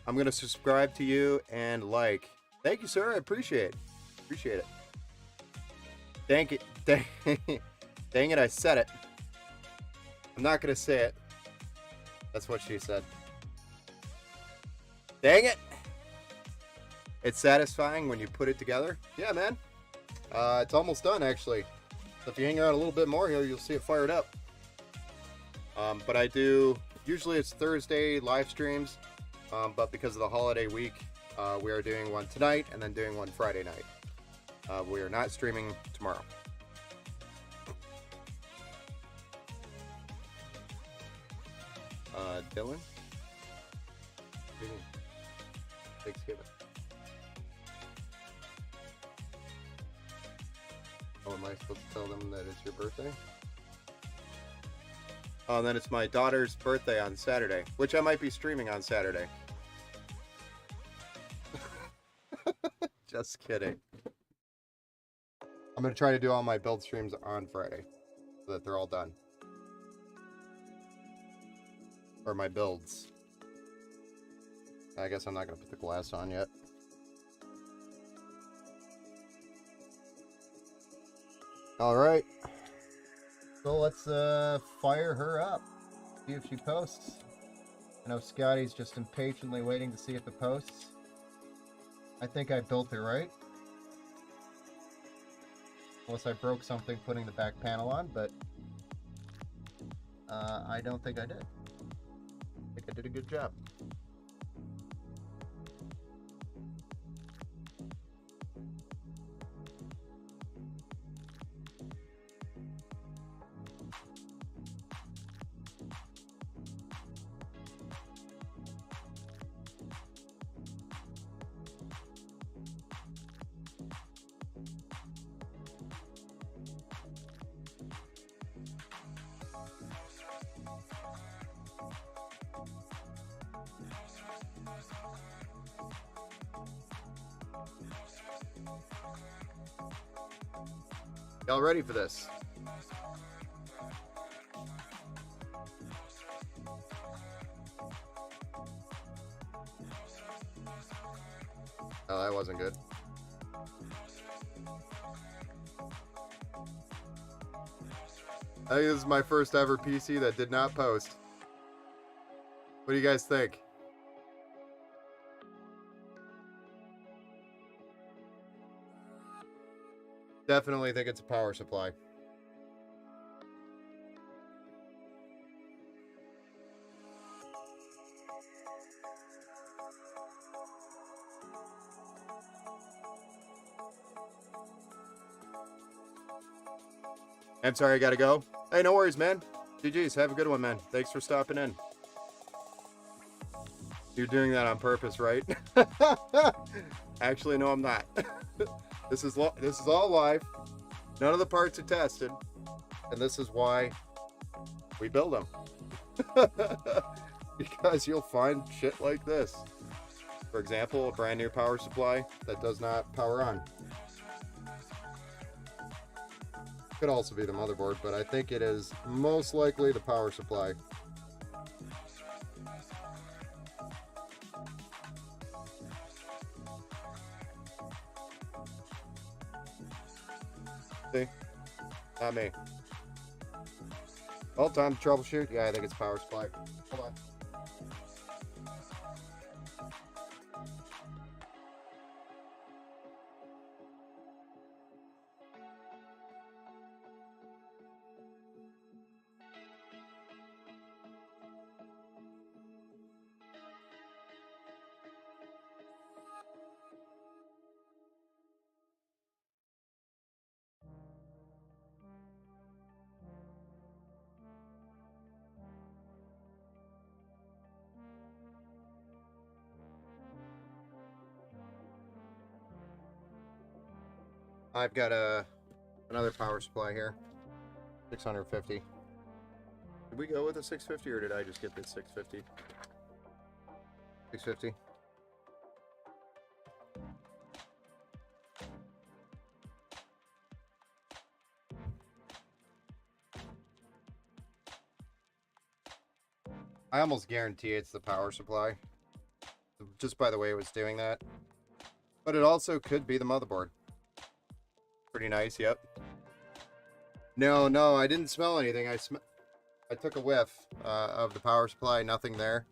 I'm gonna subscribe to you and like. Thank you, sir. I appreciate it. Dang it, dang it! I said it. I'm not gonna say it. That's what she said. Dang it! It's satisfying when you put it together. Yeah, man. It's almost done actually. So if you hang around a little bit more here, you'll see it fired up. But I do, usually it's Thursday live streams, but because of the holiday week, we are doing one tonight and then doing one Friday night. We are not streaming tomorrow. Dylan? Thanksgiving. am I supposed to tell them that it's your birthday? Oh, and then it's my daughter's birthday on Saturday, which I might be streaming on Saturday. Just kidding. I'm going to try to do all my build streams on Friday so that they're all done. Or my builds. I guess I'm not going to put the glass on yet. Alright. So let's fire her up. See if she posts. I know Scotty's just impatiently waiting to see if it posts. I think I built it right. Unless I broke something putting the back panel on, but I don't think I did. I think I did a good job. Y'all ready for this? Oh, that wasn't good. I think this is my first ever PC that did not post. What do you guys think? Definitely think it's a power supply. I'm sorry, I gotta go. Hey, no worries, man. GG's, have a good one, man. Thanks for stopping in. You're doing that on purpose, right? Actually, no, I'm not. This is all live. None of the parts are tested, and this is why we build them. Because you'll find shit like this. For example, a brand new power supply that does not power on. Could also be the motherboard, but I think it is most likely the power supply. See? Not me. Well, time to troubleshoot. Yeah, I think it's power supply. Hold on. I've got another power supply here. 650. Did we go with a 650 or did I just get the 650? 650. I almost guarantee it's the power supply, just by the way it was doing that. But it also could be the motherboard. Pretty nice, yep. No, I didn't smell anything. I took a whiff of the power supply, nothing there.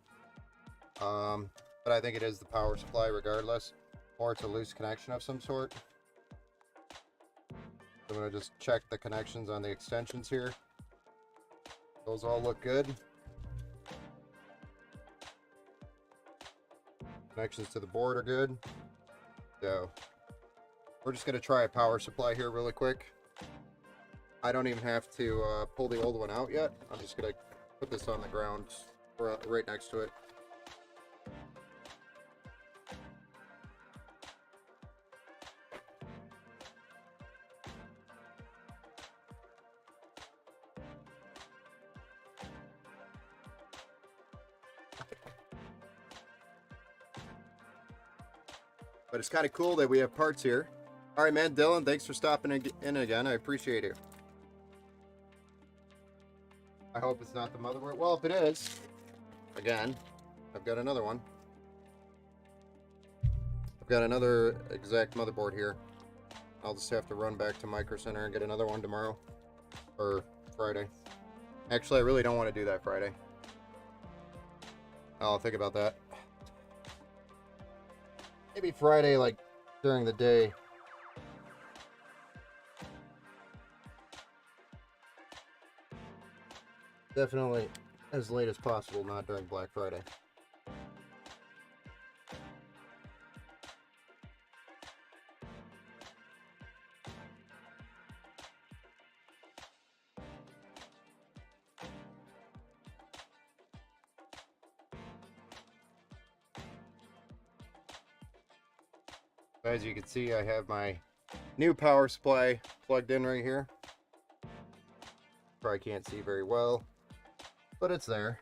But I think it is the power supply regardless. Or it's a loose connection of some sort. I'm going to just check the connections on the extensions here. Those all look good. Connections to the board are good. So we're just going to try a power supply here really quick. I don't even have to pull the old one out yet. I'm just going to put this on the ground right next to it. But it's kind of cool that we have parts here. All right, man. Dylan, thanks for stopping in again. I appreciate it. I hope it's not the motherboard. Well, if it is, again, I've got another one. I've got another exact motherboard here. I'll just have to run back to Micro Center and get another one tomorrow. Or Friday. Actually, I really don't want to do that Friday. I'll think about that. Maybe Friday, like, during the day. Definitely as late as possible, not during Black Friday. As you can see, I have my new power supply plugged in right here. Probably can't see very well, but it's there.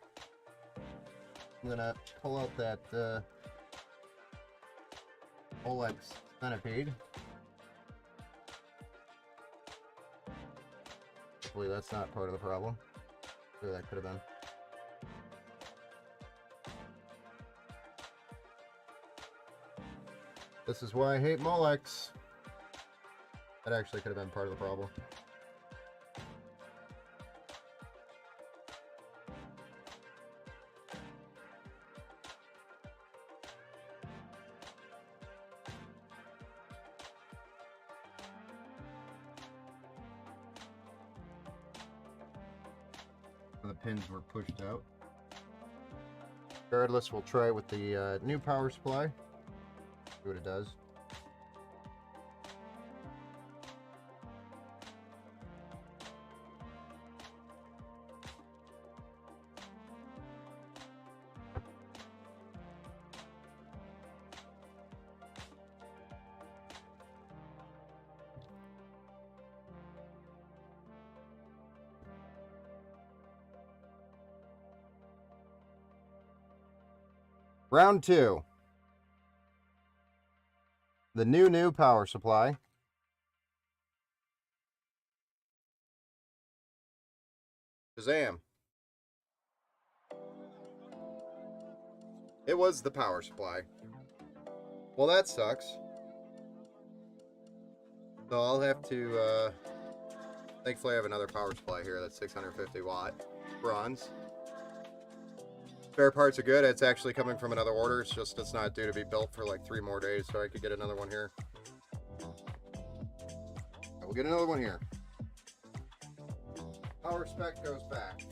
I'm gonna pull out that Olex centipede. Hopefully that's not part of the problem. Sure, that could have been. This is why I hate Molex. That actually could have been part of the problem. The pins were pushed out. Regardless, we'll try with the new power supply. See what it does. Round 2. The new power supply. Shazam. It was the power supply. Well, that sucks. So I'll have to, thankfully I have another power supply here that's 650 watt bronze. Spare parts are good. It's actually coming from another order. It's just it's not due to be built for like 3 more days, so I could get another one here. I will get another one here. Power spec goes back.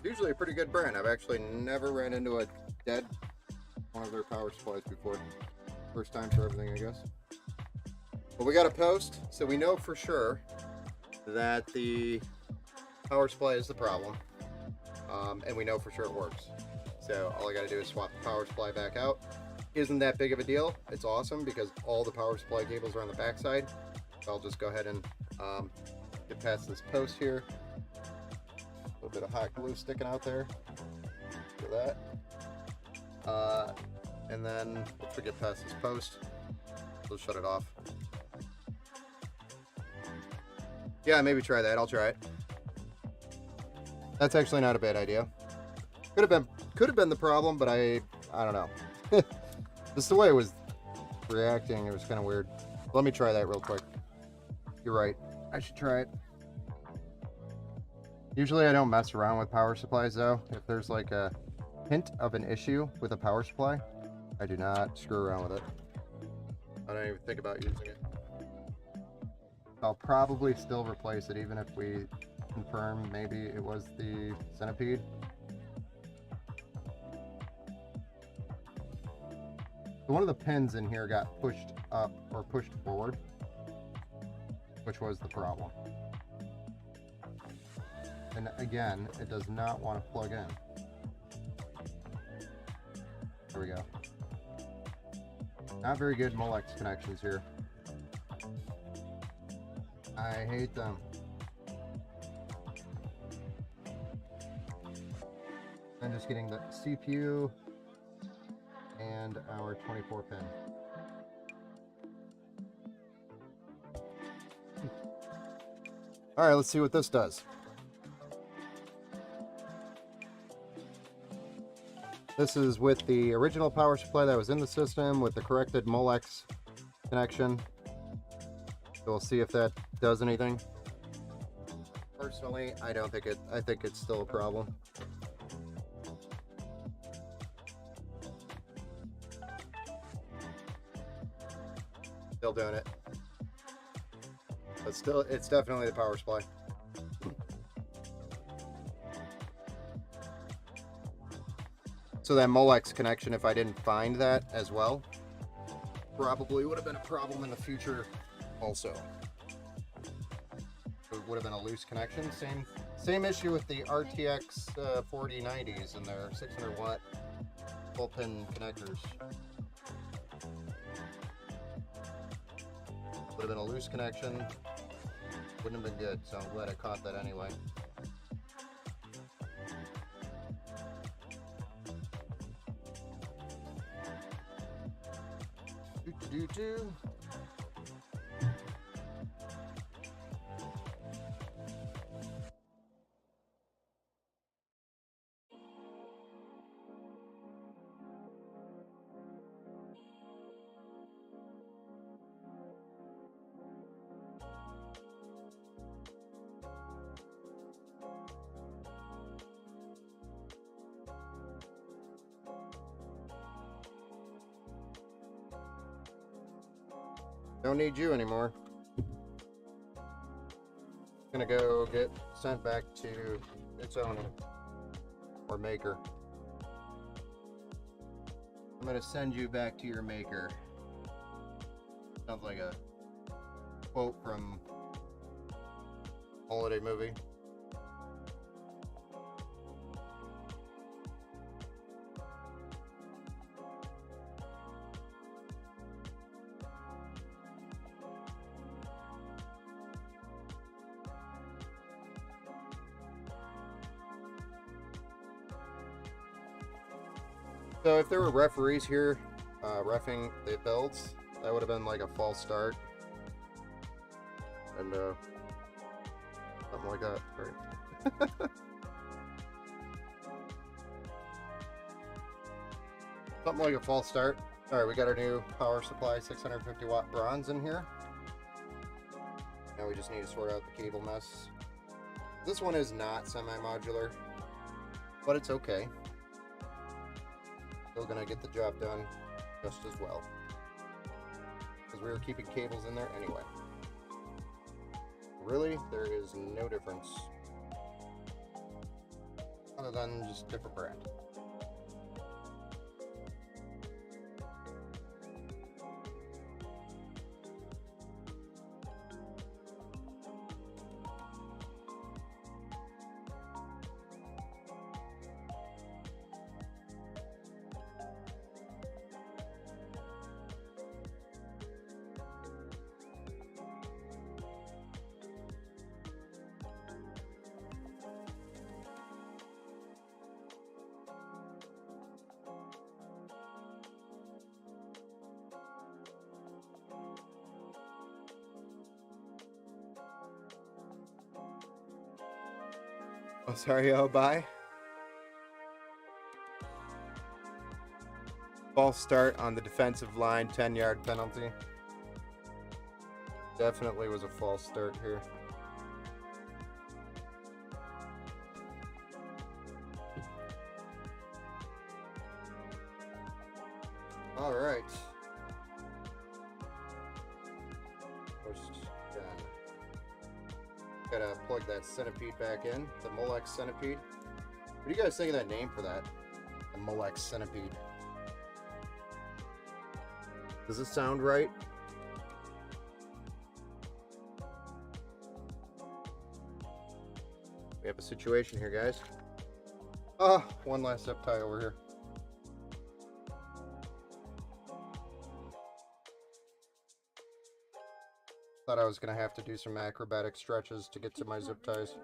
Usually a pretty good brand. I've actually never ran into a dead one of their power supplies before. First time for everything, I guess. But we got a post, so we know for sure that the power supply is the problem, and we know for sure it works. So all I got to do is swap the power supply back out. Isn't that big of a deal. It's awesome because all the power supply cables are on the back side. So I'll just go ahead and get past this post here. A little bit of hot glue sticking out there for that, and then once we get past this post, we'll shut it off. Yeah, maybe try that. I'll try it. That's actually not a bad idea. Could have been the problem, but I don't know. Just the way it was reacting, it was kind of weird. Let me try that real quick. You're right. I should try it. Usually I don't mess around with power supplies though. If there's like a hint of an issue with a power supply, I do not screw around with it. I don't even think about using it. I'll probably still replace it even if we confirm maybe it was the centipede. So one of the pins in here got pushed up or pushed forward, which was the problem. And again, it does not want to plug in. There we go. Not very good Molex connections here. I hate them. And just getting the CPU and our 24 pin. All right, let's see what this does. This is with the original power supply that was in the system with the corrected Molex connection. So we'll see if that does anything. Personally, I don't think I think it's still a problem. Still doing it. But still, it's definitely the power supply. So that Molex connection, if I didn't find that as well, probably would have been a problem in the future also. It would have been a loose connection. Same issue with the RTX 4090s and their 600 watt full pin connectors. Would have been a loose connection. Wouldn't have been good, so I'm glad I caught that anyway. Do. Don't need you anymore. Gonna go get sent back to its owner or maker. I'm gonna send you back to your maker. Sounds like a quote from a holiday movie. So if there were referees here reffing the builds, that would have been like a false start. And something like that, right? Something like a false start. Alright, we got our new power supply 650 watt bronze in here. Now we just need to sort out the cable mess. This one is not semi-modular, but it's okay. Still gonna get the job done just as well, because we were keeping cables in there anyway. Really, there is no difference other than just different brand. Oh, sorry, oh, bye. False start on the defensive line, 10-yard penalty. Definitely was a false start here. All right. Gotta plug that centipede back in, the Molex centipede. What do you guys think of that name for that? The Molex centipede. Does it sound right? We have a situation here, guys. Ah, one last zip tie over here. Thought I was gonna have to do some acrobatic stretches to get to my zip ties.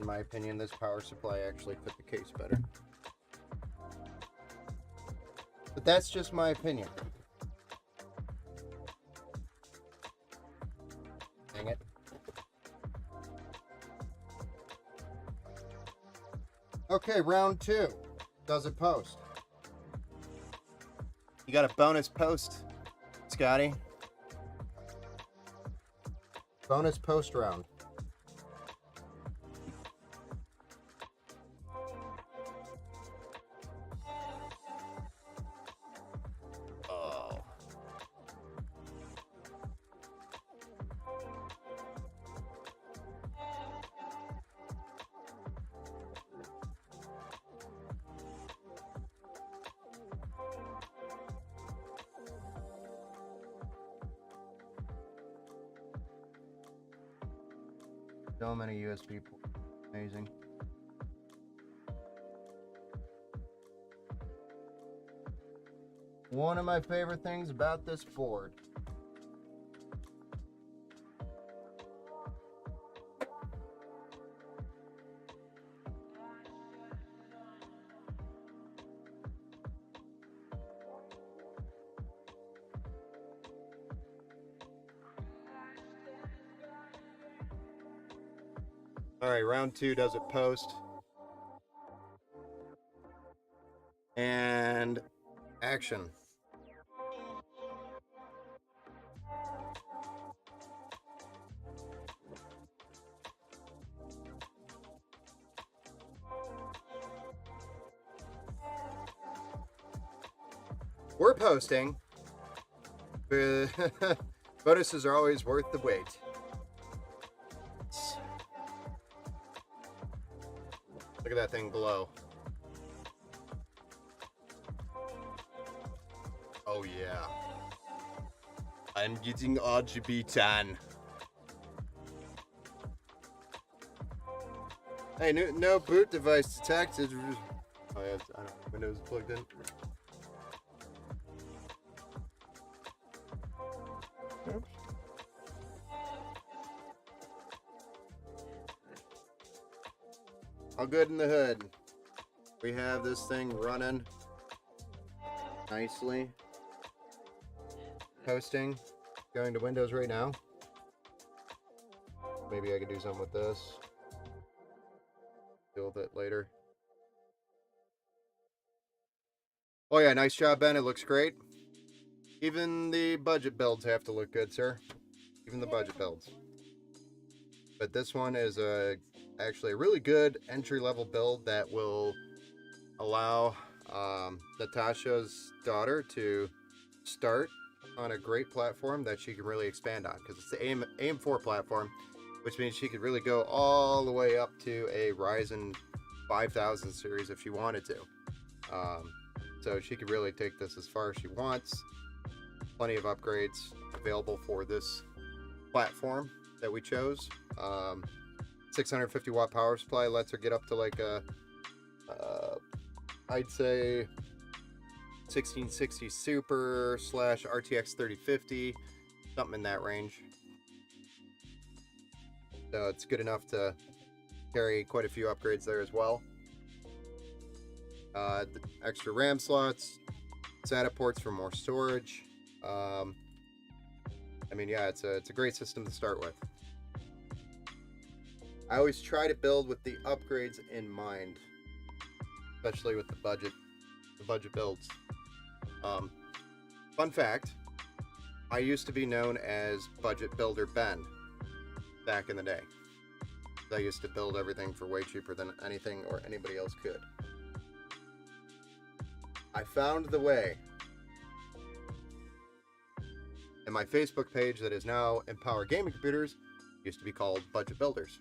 In my opinion, this power supply actually fit the case better. But that's just my opinion. Dang it. Okay, round 2. Does it post? You got a bonus post, Scotty. Bonus post round. Oh. So many USB ports. Amazing. One of my favorite things about this board. All right, round 2 does it post. And action. We're posting. Bonuses are always worth the wait. Look at that thing glow. Oh yeah. I'm getting RGB tan. Hey, no boot device detected. Oh yeah, I don't know. Windows plugged in. Oops. All good in the hood. We have this thing running nicely. Posting. Going to Windows right now. Maybe I could do something with this. Deal with it later. Oh yeah, nice job, Ben. It looks great. Even the budget builds have to look good, sir. Even the budget builds. But this one is actually a really good entry-level build that will allow Natasha's daughter to start on a great platform that she can really expand on, because it's the AM4 platform, which means she could really go all the way up to a Ryzen 5000 series if she wanted to. So she could really take this as far as she wants. Plenty of upgrades available for this platform that we chose. 650 watt power supply lets her get up to like a I'd say 1660 Super / RTX 3050, something in that range. So it's good enough to carry quite a few upgrades there as well. The extra RAM slots, SATA ports for more storage. I mean, yeah, it's a great system to start with. I always try to build with the upgrades in mind, especially with the budget builds. Fun fact, I used to be known as Budget Builder Ben back in the day. I used to build everything for way cheaper than anything or anybody else could. I found the way. And my Facebook page that is now Empower Gaming Computers used to be called Budget Builders.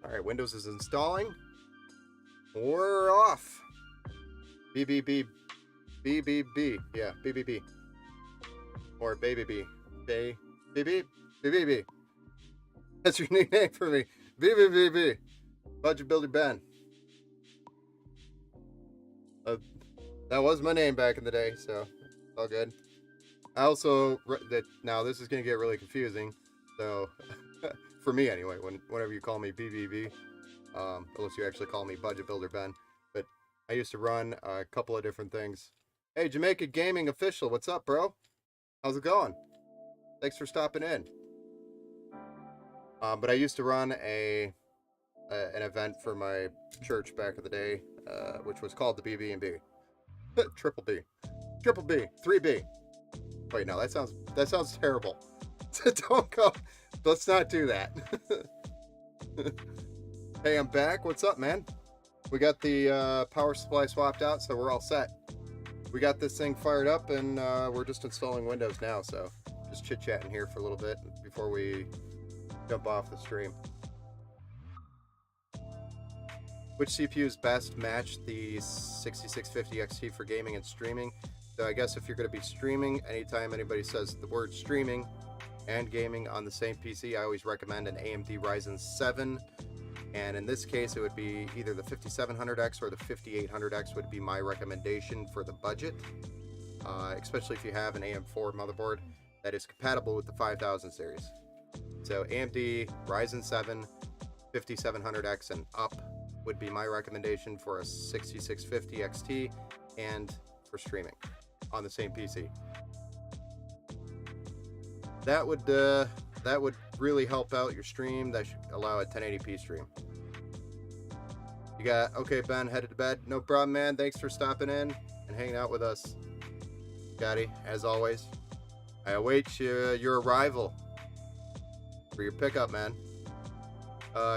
Alright, Windows is installing. We're off. BBB. BBB. Yeah, BBB. Or Baby B. BB. BBB. That's your new name for me. BBB. Budget Builder Ben. That was my name back in the day, so all good. I also that now this is gonna get really confusing. So for me anyway, whenever you call me BBB, unless you actually call me Budget Builder Ben, but I used to run a couple of different things. Hey, Jamaica Gaming Official, what's up, bro? How's it going? Thanks for stopping in. But I used to run an event for my church back in the day, which was called the BB&B. Triple B. Triple B. 3B. Wait, no, that sounds terrible. Don't go. Let's not do that. Hey, I'm back. What's up, man? We got the power supply swapped out, so we're all set. We got this thing fired up, and we're just installing Windows now, so just chit-chatting here for a little bit before we jump off the stream. Which CPUs best match the 6650 XT for gaming and streaming? So I guess if you're going to be streaming, anytime anybody says the word streaming and gaming on the same PC, I always recommend an AMD Ryzen 7. And in this case, it would be either the 5700X or the 5800X would be my recommendation for the budget, especially if you have an AM4 motherboard that is compatible with the 5000 series. So AMD Ryzen 7, 5700X and up would be my recommendation for a 6650 XT and for streaming on the same PC. That would really help out your stream. That should allow a 1080p stream. You got, okay, Ben, headed to bed. No problem, man. Thanks for stopping in and hanging out with us. Scotty, as always, I await your arrival for your pickup, man.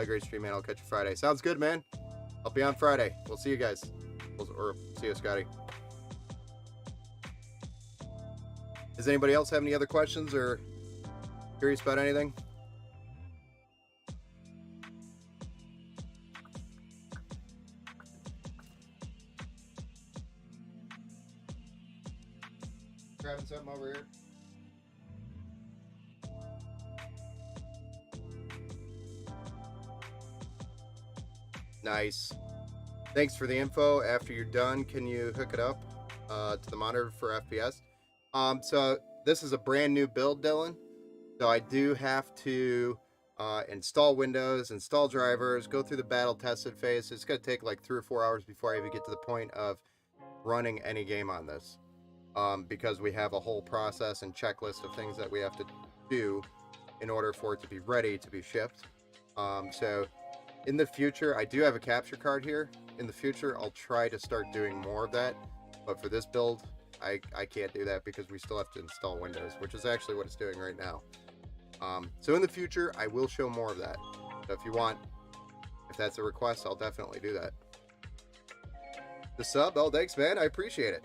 Great stream, man. I'll catch you Friday. Sounds good, man. I'll be on Friday. We'll see you guys. Or see you, Scotty. Does anybody else have any other questions or curious about anything? Grabbing something over here. Nice. Thanks for the info. After you're done, can you hook it up to the monitor for FPS? So this is a brand new build, Dylan. So I do have to install Windows, install drivers, go through the battle tested phase. It's going to take like 3 or 4 hours before I even get to the point of running any game on this. Because we have a whole process and checklist of things that we have to do in order for it to be ready to be shipped. So in the future, I do have a capture card here. In the future, I'll try to start doing more of that. But for this build, I can't do that because we still have to install Windows, which is actually what it's doing right now. So in the future, I will show more of that. So if that's a request, I'll definitely do that. The sub, oh, thanks, man. I appreciate it.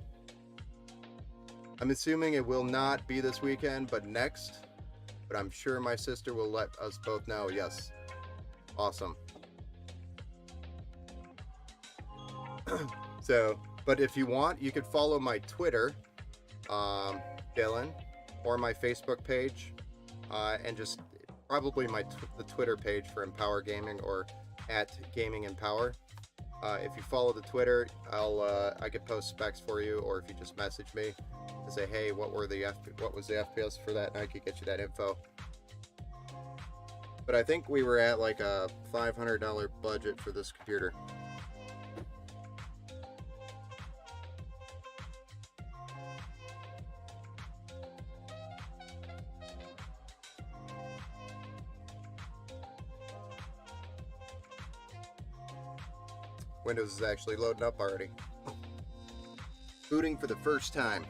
I'm assuming it will not be this weekend, but next. But I'm sure my sister will let us both know. Yes. Awesome. So, but if you want, you could follow my Twitter, Dylan, or my Facebook page, and just probably the Twitter page for Empower Gaming or at Gaming Empower. If you follow the Twitter, I could post specs for you, or if you just message me and say, hey, what was the FPS for that, and I could get you that info. But I think we were at like a $500 budget for this computer. Windows is actually loading up already. Booting for the first time.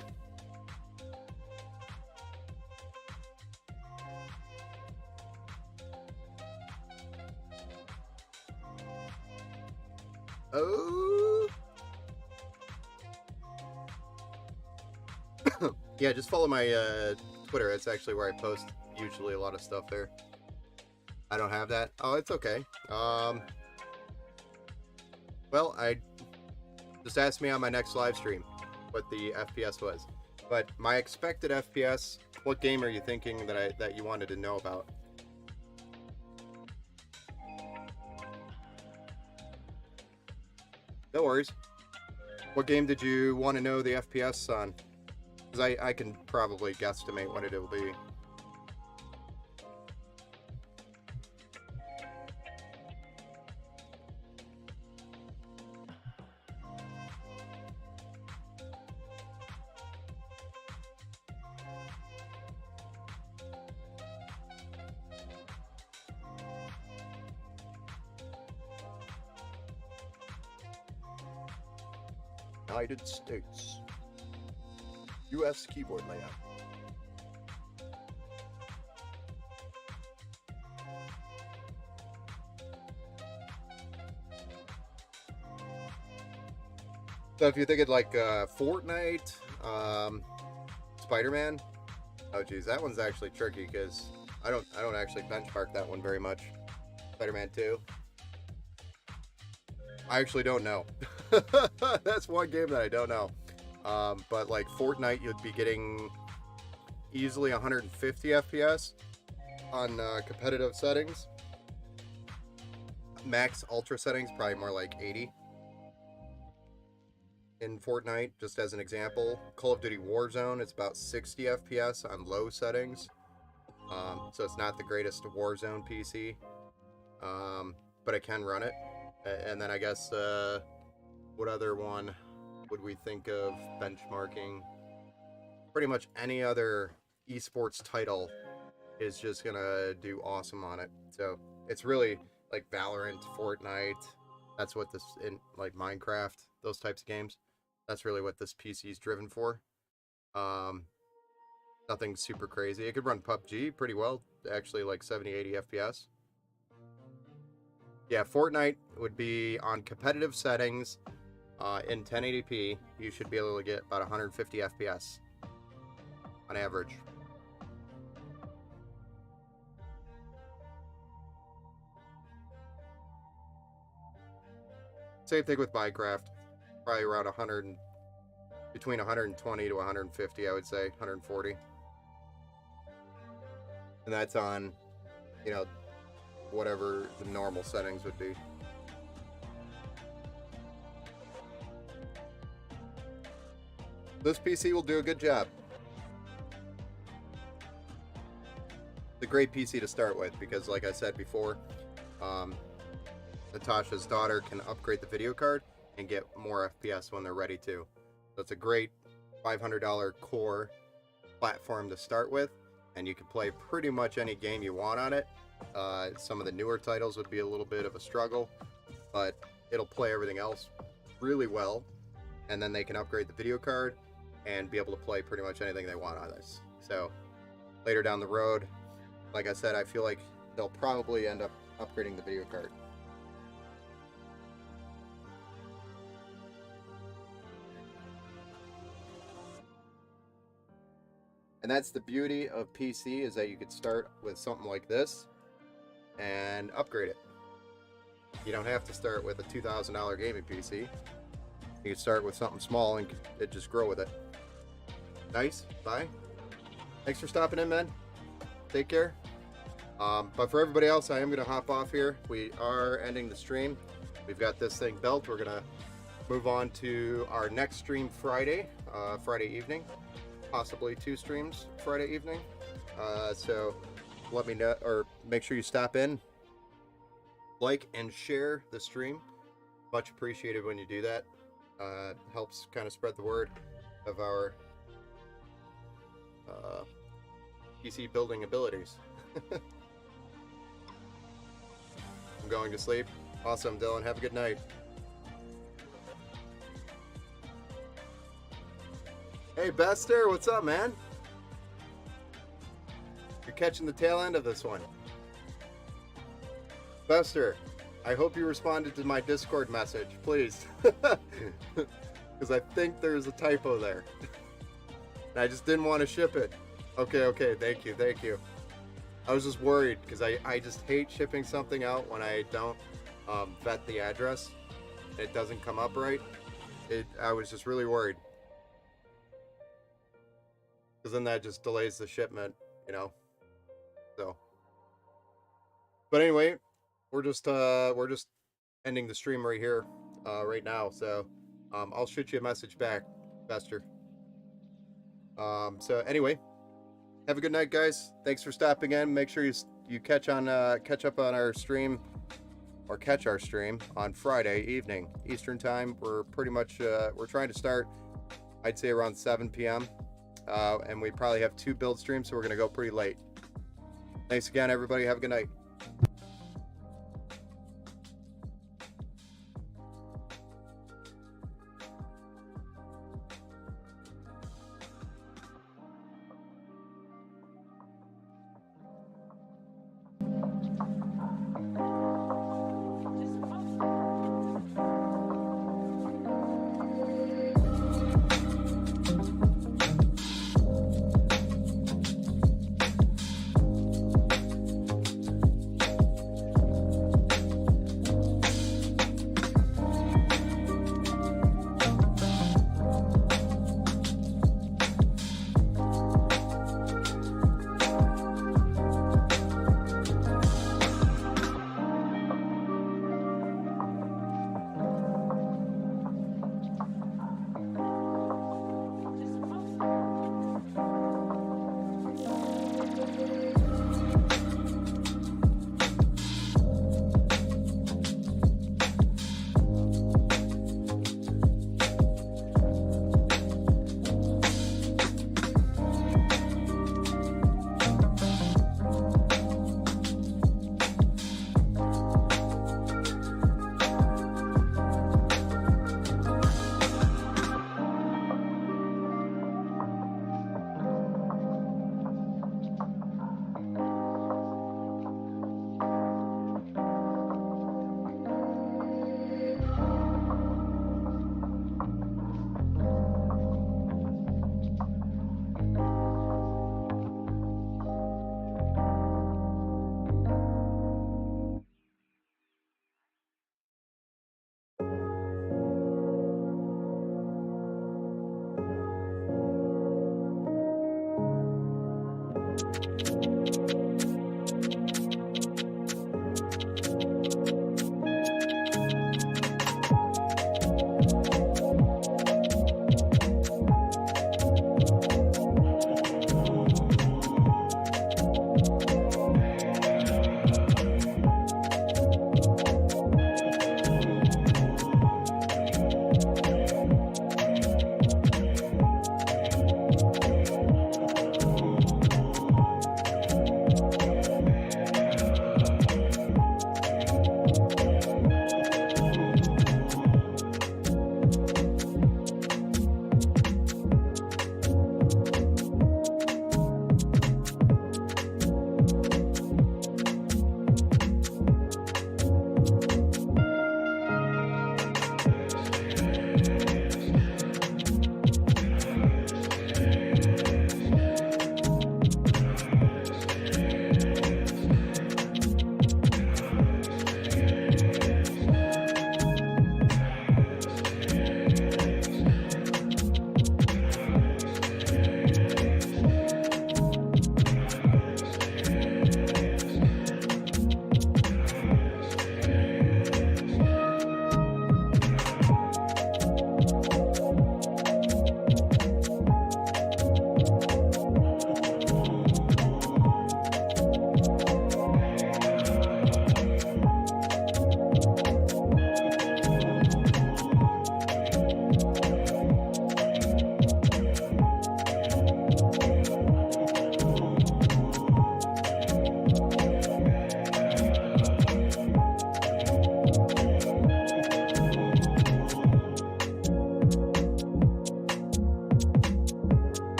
Oh. Yeah, just follow my Twitter. That's actually where I post usually a lot of stuff there. I don't have that. Oh, it's okay. Well, just ask me on my next live stream what the FPS was. But my expected FPS, what game are you thinking that you wanted to know about? No worries. What game did you want to know the FPS on? Because I can probably guesstimate what it'll be. United States. US keyboard layout. So if you think of like Fortnite, Spider-Man, oh geez, that one's actually tricky because I don't actually benchmark that one very much. Spider-Man 2. I actually don't know. That's one game that I don't know. But like Fortnite, you'd be getting easily 150 FPS on competitive settings. Max ultra settings, probably more like 80. In Fortnite, just as an example, Call of Duty Warzone, it's about 60 FPS on low settings. So it's not the greatest Warzone PC, but I can run it. And then I guess, what other one would we think of benchmarking? Pretty much any other esports title is just gonna do awesome on it. So it's really like Valorant, Fortnite. That's what this, in like Minecraft, those types of games. That's really what this PC is driven for. Nothing super crazy. It could run PUBG pretty well, actually, like 70, 80 FPS. Yeah, Fortnite would be on competitive settings in 1080p. You should be able to get about 150 FPS on average. Same thing with Minecraft. Probably around 100, between 120 to 150, I would say, 140. And that's on, you know, whatever the normal settings would be. This PC will do a good job. It's a great PC to start with because, like I said before, Natasha's daughter can upgrade the video card and get more FPS when they're ready to. So it's a great $500 core platform to start with, and you can play pretty much any game you want on it. Some of the newer titles would be a little bit of a struggle, but it'll play everything else really well, and then they can upgrade the video card and be able to play pretty much anything they want on this. So later down the road, like I said, I feel like they'll probably end up upgrading the video card. And that's the beauty of PC, is that you could start with something like this and upgrade it. You don't have to start with a $2,000 gaming PC. You can start with something small and just grow with it. Nice. Bye. Thanks for stopping in, man. Take care. But for everybody else, I am going to hop off here. We are ending the stream. We've got this thing built. We're going to move on to our next stream Friday evening. Possibly 2 streams Friday evening. So let me know, or make sure you stop in, like and share the stream. Much appreciated when you do that. Helps kind of spread the word of our PC building abilities. I'm going to sleep. Awesome, Dylan. Have a good night. Hey, Bester, what's up, man? You're catching the tail end of this one. Bester, I hope you responded to my Discord message, please. Because I think there's a typo there. And I just didn't want to ship it. Okay, thank you. I was just worried, because I just hate shipping something out when I don't vet the address. It doesn't come up right. I was just really worried. Because then that just delays the shipment, you know. So, but anyway, we're just ending the stream right here, right now. So, I'll shoot you a message back, Bester. So anyway, have a good night, guys. Thanks for stopping in. Make sure you catch up on our stream, or catch our stream on Friday evening Eastern time. We're pretty much we're trying to start, I'd say, around 7 p.m. And we probably have 2 build streams, so we're gonna go pretty late. Thanks again, everybody. Have a good night.